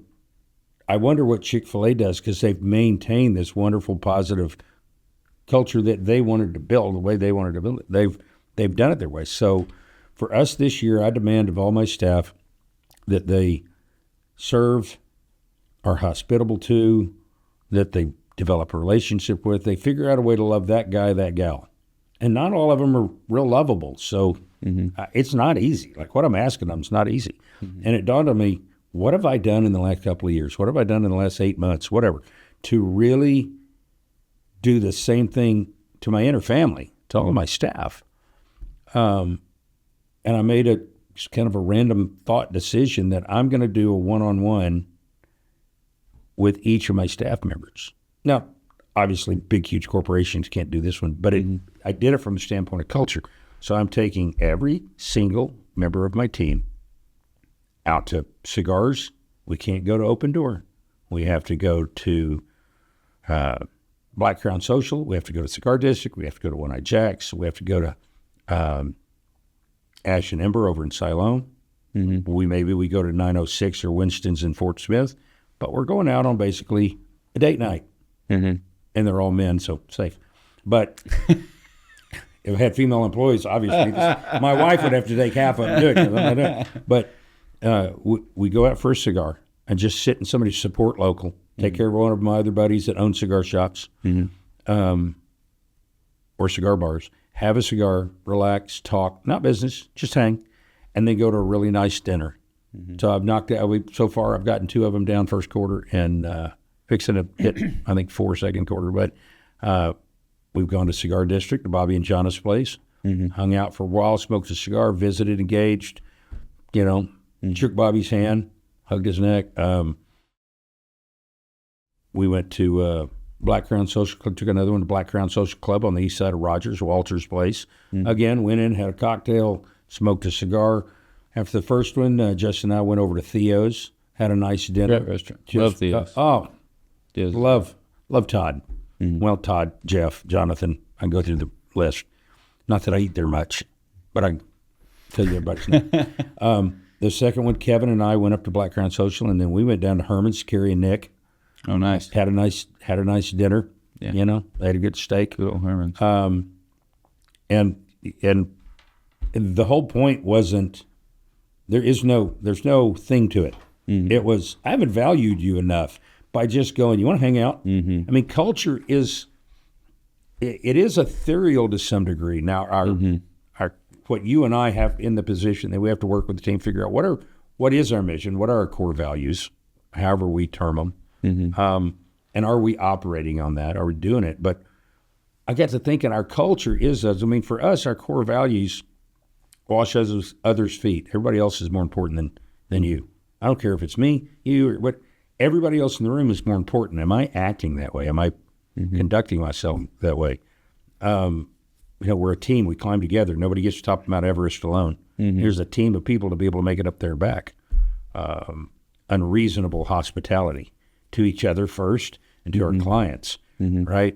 I wonder what Chick-fil-A does, because they've maintained this wonderful positive culture that they wanted to build the way they wanted to build it. They've done it their way. So for us this year, I demand of all my staff that they serve, are hospitable to, that they develop a relationship with. They figure out a way to love that guy, that gal. And not all of them are real lovable. So it's not easy. Like what I'm asking them is not easy. And it dawned on me, what have I done in the last couple of years? What have I done in the last 8 months, whatever, to really do the same thing to my inner family, to all of my staff? And I made a it's kind of a random thought decision that I'm going to do a one-on-one with each of my staff members. Now, obviously, big, huge corporations can't do this one, but I did it from the standpoint of culture. So I'm taking every single member of my team out to cigars. We can't go to Open Door. We have to go to Black Crown Social. We have to go to Cigar District. We have to go to One Eye Jack's. We have to go to Ash and Ember over in Siloam. Maybe we go to 906 or Winston's in Fort Smith. But we're going out on basically a date night. And they're all men, so safe. But if I had female employees, obviously, my wife would have to take half of it and do it. But we go out for a cigar and just sit in somebody's support local, take care of one of my other buddies that own cigar shops or cigar bars, have a cigar, relax, talk, not business, just hang, and then go to a really nice dinner. So I've knocked out, so far I've gotten 2 of them down first quarter and fixing to hit, I think, 4 second quarter. But we've gone to Cigar District, to Bobby and Jonna's place, hung out for a while, smoked a cigar, visited, engaged, shook Bobby's hand, hugged his neck. We went to Black Crown Social Club, took another one to Black Crown Social Club on the east side of Rogers, Walter's place. Again, went in, had a cocktail, smoked a cigar. After the first one, Justin and I went over to Theo's, had a nice dinner. Great restaurant. Love Theo's. Love Todd. Well, Todd, Jeff, Jonathan. I can go through the list. Not that I eat there much, but I can tell you everybody's name. The second one, Kevin and I went up to Black Crown Social, and then we went down to Herman's, Carrie and Nick. Oh, nice. Had a nice dinner. Yeah. They had a good steak. Good old Herman's. And the whole point wasn't. There's no thing to it. It was, I haven't valued you enough by just going, you want to hang out? I mean, culture is ethereal to some degree. Now, our what you and I have in the position that we have to work with the team, figure out what is our mission, what are our core values, however we term them, and are we operating on that? Are we doing it? But I got to thinking our culture for us, our core values, wash others' feet. Everybody else is more important than you. I don't care if it's me, you, or what. Everybody else in the room is more important. Am I acting that way? Am I conducting myself that way? We're a team. We climb together. Nobody gets to top of Mount Everest alone. Here's a team of people to be able to make it up their back. Unreasonable hospitality to each other first and to our clients, right?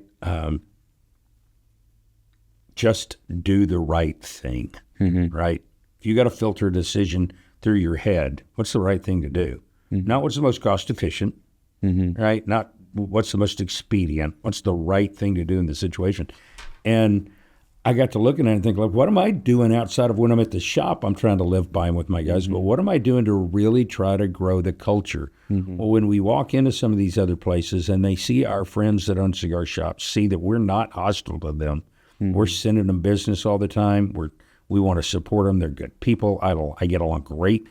Just do the right thing, right? If you got to filter a decision through your head, what's the right thing to do? Not what's the most cost efficient, right? Not what's the most expedient. What's the right thing to do in the situation? And I got to looking at it and think, like, what am I doing outside of when I'm at the shop? I'm trying to live by with my guys, but what am I doing to really try to grow the culture? Well, when we walk into some of these other places and they see our friends that own cigar shops, see that we're not hostile to them. We're sending them business all the time. We want to support them. They're good people. I get along great.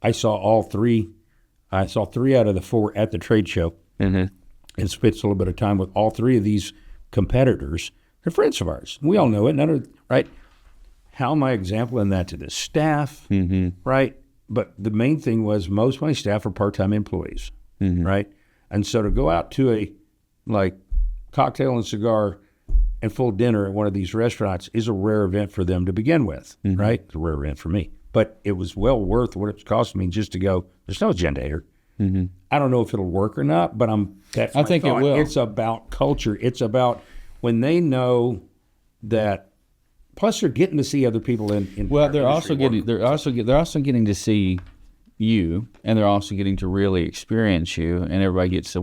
I saw 3 out of the 4 at the trade show and spent a little bit of time with all 3 of these competitors. They're friends of ours. We all know it. Right? How am I exempling that to the staff? Right? But the main thing was most of my staff are part-time employees. Right? And so to go out to a cocktail and cigar and full dinner at one of these restaurants is a rare event for them to begin with. Right? It's a rare event for me. But it was well worth what it's costing me just to go, there's no agenda here. I don't know if it'll work or not, but I think it will. It's about culture. It's about when they know that. Plus, they're getting to see other people in. Well, they're also getting to see you, and they're also getting to really experience you, and everybody gets to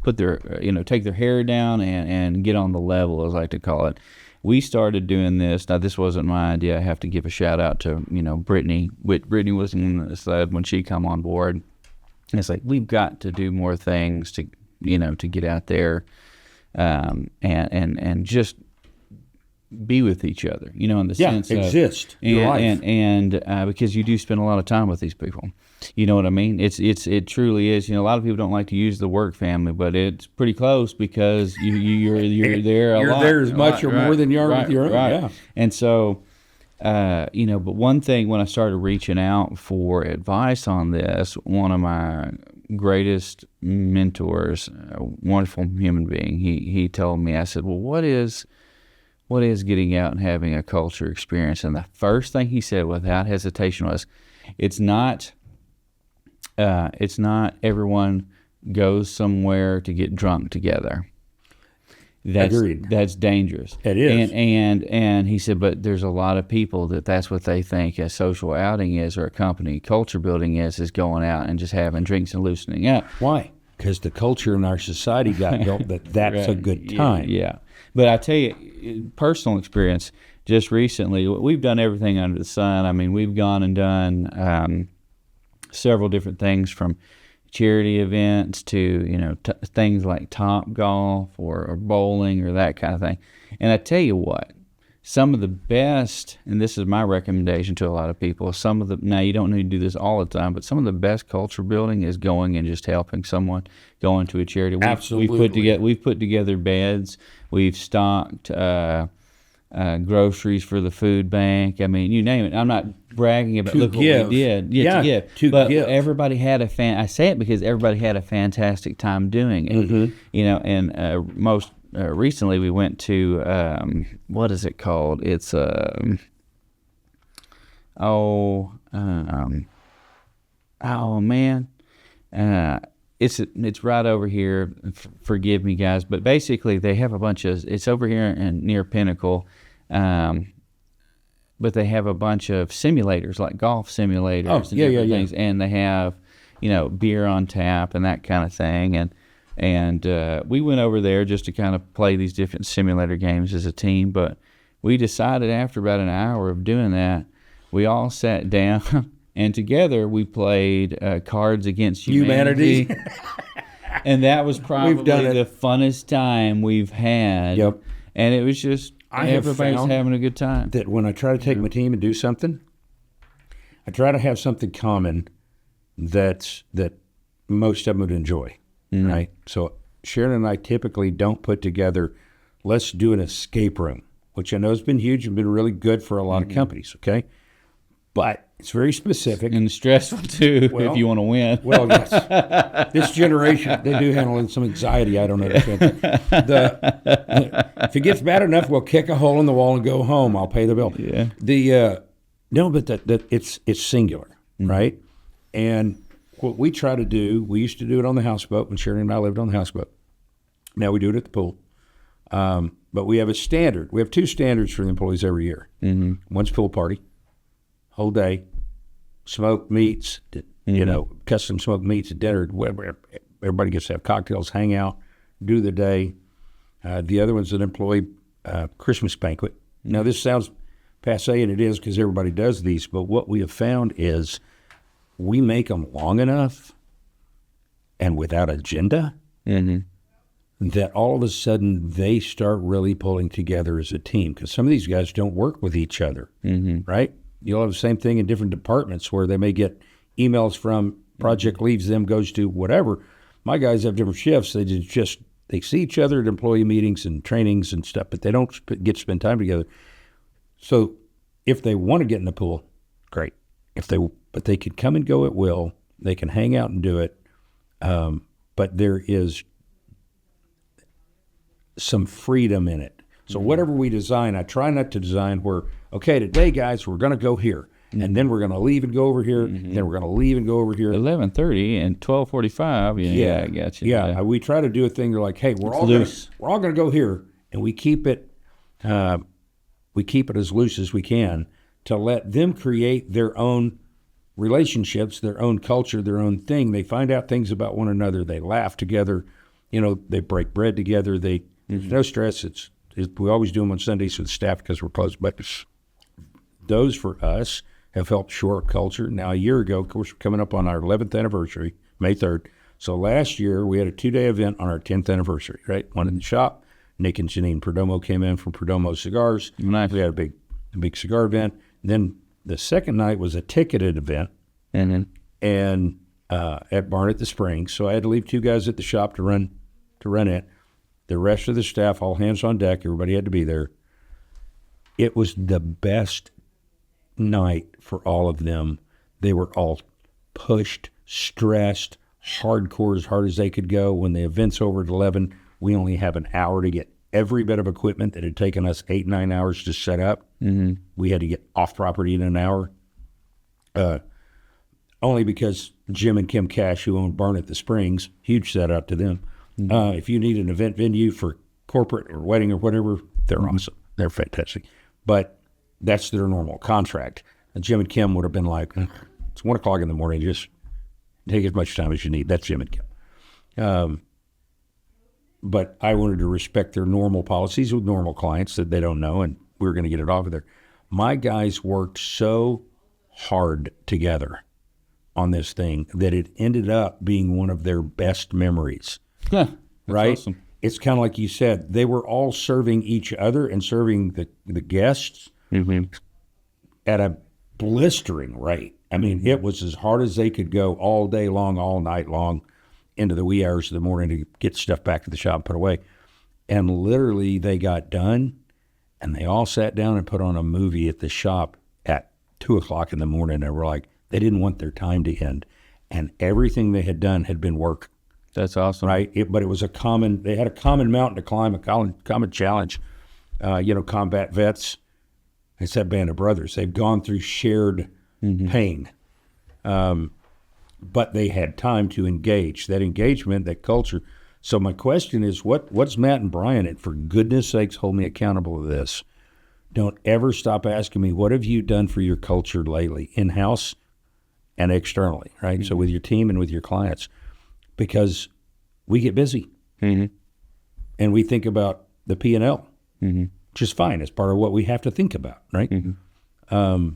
put their take their hair down and get on the level, as I like to call it. We started doing this. Now, this wasn't my idea. I have to give a shout out to, Brittany. Brittany was in the sled when she come on board. And it's like, we've got to do more things to get out there and just be with each other, in the sense of exist your life. And because you do spend a lot of time with these people. You know what I mean? It truly is. A lot of people don't like to use the work family, but it's pretty close because you're there a lot. You're there as much or more than you are with your own. Right. Yeah. And so But one thing, when I started reaching out for advice on this, one of my greatest mentors, a wonderful human being, he told me, I said, well, what is getting out and having a culture experience? And the first thing he said without hesitation was, it's not everyone goes somewhere to get drunk together. Agreed. That's dangerous. It is. And he said, but there's a lot of people that's what they think a social outing is, or a company culture building is going out and just having drinks and loosening up. Why? Because the culture in our society got built that's Right. a good time. Yeah. But I tell you, personal experience, just recently, we've done everything under the sun. I mean, we've gone and done several different things, from charity events to things like Top Golf or bowling or that kind of thing. And I tell you what, some of the best, and this is my recommendation to a lot of people, now you don't need to do this all the time, but some of the best culture building is going and just helping someone, going to a charity. Absolutely. We've put together beds, we've stocked groceries for the food bank. I mean, you name it. I'm not bragging about what we did. To give. But everybody had I say it because everybody had a fantastic time doing it. Mm-hmm. And most recently we went to what is it called? It's It's right over here. Forgive me, guys, but basically they have a bunch of. It's over here near Pinnacle, but they have a bunch of simulators, like golf simulators and different things, and they have beer on tap and that kind of thing. And we went over there just to kind of play these different simulator games as a team. But we decided after about an hour of doing that, we all sat down. And together we played Cards Against Humanity. And that was probably the funnest time we've had. Yep. And it was just, everybody's having a good time. That when I try to take my team and do something, I try to have something common that most of them would enjoy, right? So Sharon and I typically don't put together, let's do an escape room, which I know has been huge and been really good for a lot of companies, okay? But it's very specific. And stressful, too, if you want to win. Well, yes. This generation, they do handle some anxiety. I don't understand. If it gets bad enough, we'll kick a hole in the wall and go home. I'll pay the bill. Yeah. No, but it's singular, right? And what we try to do, we used to do it on the houseboat when Sharon and I lived on the houseboat. Now we do it at the pool. But we have a standard. We have two standards for the employees every year. Mm-hmm. One's pool party. Whole day, smoked meats, custom smoked meats at dinner. Everybody gets to have cocktails, hang out, do the day. The other one's an employee Christmas banquet. Now, this sounds passe, and it is because everybody does these, but what we have found is we make them long enough and without agenda that all of a sudden they start really pulling together as a team, because some of these guys don't work with each other, right? You'll have the same thing in different departments where they may get emails from project leaves them, goes to whatever. My guys have different shifts. They see each other at employee meetings and trainings and stuff, but they don't get to spend time together. So if they want to get in the pool, great. But they can come and go at will. They can hang out and do it. But there is some freedom in it. So whatever we design, I try not to design where, okay, today, guys, we're going to go here, and then we're going to leave and go over here, and then we're going to leave and go over here. 11:30 and 12:45. Yeah, I got you. Yeah, we try to do a thing. They're like, hey, we're all going to go here, and we keep it as loose as we can to let them create their own relationships, their own culture, their own thing. They find out things about one another. They laugh together. They break bread together. There's no stress. We always do them on Sundays with staff because we're close. But those for us have helped shore up culture. Now, a year ago, of course, we're coming up on our 11th anniversary, May 3rd. So last year, we had a 2-day event on our 10th anniversary, right? One in the shop. Nick and Janine Perdomo came in from Perdomo Cigars. Nice. We had a big cigar event. Then the second night was a ticketed event and at Barnett the Springs. So I had to leave 2 guys at the shop to run it. The rest of the staff, all hands on deck. Everybody had to be there. It was the best night for all of them. They were all pushed, stressed, hardcore as hard as they could go. When the event's over at 11, we only have an hour to get every bit of equipment that had taken us 8-9 hours to set up. Mm-hmm. We had to get off property in an hour. Only because Jim and Kim Cash, who own Barn at the Springs, huge shout out to them. Mm-hmm. If you need an event venue for corporate or wedding or whatever, they're awesome. They're fantastic. But that's their normal contract. And Jim and Kim would have been like, it's 1 o'clock in the morning, just take as much time as you need. That's Jim and Kim. But I wanted to respect their normal policies with normal clients that they don't know, and we were going to get it off of there. My guys worked so hard together on this thing that it ended up being one of their best memories. Yeah, right? Awesome. It's kind of like you said, they were all serving each other and serving the guests at a blistering rate. I mean, it was as hard as they could go all day long, all night long, into the wee hours of the morning to get stuff back to the shop and put away. And literally they got done and they all sat down and put on a movie at the shop at 2 o'clock in the morning. They were like, they didn't want their time to end. And everything they had done had been work. That's awesome. Right? But it was they had a common mountain to climb, a common challenge. Combat vets, it's that band of brothers. They've gone through shared pain. But they had time to engage. That engagement, that culture. So my question is, what's Matt and Brian, and for goodness sakes, hold me accountable to this. Don't ever stop asking me, what have you done for your culture lately, in-house and externally, right? Mm-hmm. So with your team and with your clients, because we get busy. Mm-hmm. And we think about the P&L, which is fine. It's part of what we have to think about, right? Mm-hmm.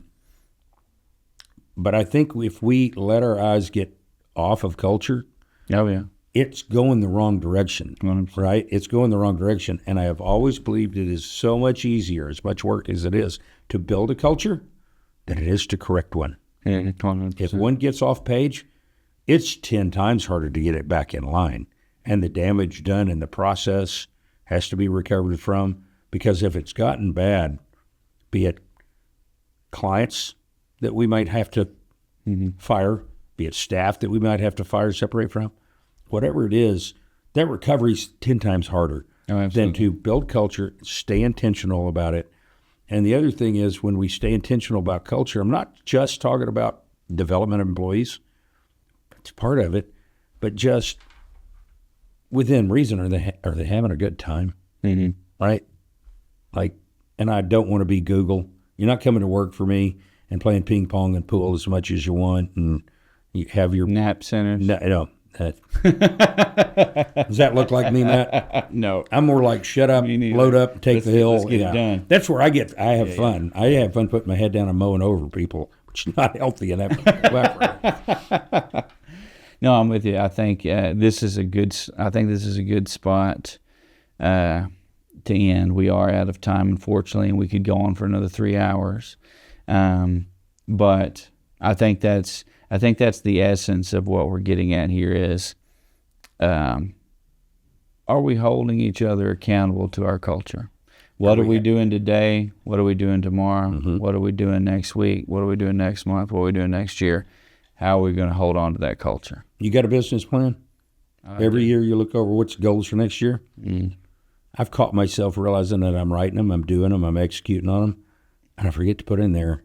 But I think if we let our eyes get off of culture, it's going the wrong direction, 100%. Right? It's going the wrong direction. And I have always believed it is so much easier, as much work as it is, to build a culture than it is to correct one. 100%. If one gets off page, it's 10 times harder to get it back in line. And the damage done in the process has to be recovered from, because if it's gotten bad, be it clients that we might have to fire, be it staff that we might have to fire, separate from, whatever it is, that recovery's 10 times harder than to build culture, stay intentional about it. And the other thing is, when we stay intentional about culture, I'm not just talking about development of employees. It's part of it, but just within reason, are they having a good time? Right? Like, and I don't want to be Google. You're not coming to work for me and playing ping pong and pool as much as you want, and you have your nap centers. No. Does that look like me, Matt? No. I'm more like shut up, load up, and take the hill. Let's get it done. That's where I have fun. I have fun putting my head down and mowing over people, which is not healthy in that. No, I'm with you. I think this is a good spot to end. We are out of time, unfortunately, and we could go on for another 3 hours. But I think that's the essence of what we're getting at here is, are we holding each other accountable to our culture? What are we doing today? What are we doing tomorrow? What are we doing next week? What are we doing next month? What are we doing next year? How are we going to hold on to that culture? You got a business plan? Every year you look over what's goals for next year? I've caught myself realizing that I'm writing them, I'm doing them, I'm executing on them, and I forget to put in there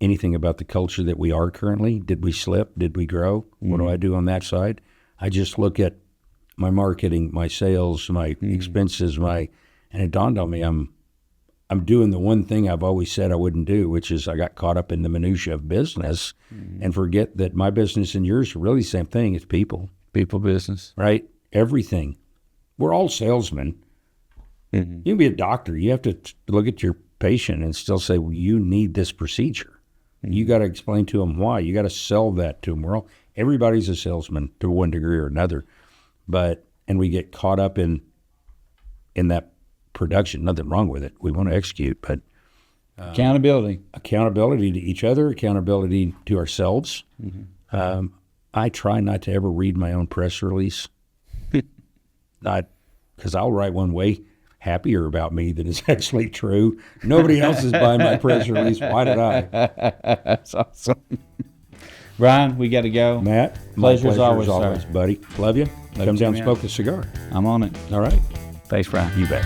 anything about the culture that we are currently. Did we slip? Did we grow? What do I do on that side? I just look at my marketing, my sales, my expenses, and it dawned on me I'm doing the one thing I've always said I wouldn't do, which is I got caught up in the minutia of business and forget that my business and yours are really the same thing. It's people. People business. Right? Everything. We're all salesmen. You can be a doctor. You have to look at your patient and still say, well, you need this procedure. You got to explain to them why. You got to sell that to them. Everybody's a salesman to one degree or another, and we get caught up in that production. Nothing wrong with it. We want to execute, but accountability to each other, accountability to ourselves. I try not to ever read my own press release, not because I'll write one way happier about me than is actually true. Nobody else is buying my press release. Why did I? That's awesome. Brian, we got to go. Matt, Pleasure as my always, buddy. Love you. Come you down and too, smoke a cigar. I'm on it. All right. Thanks, Brian. You bet.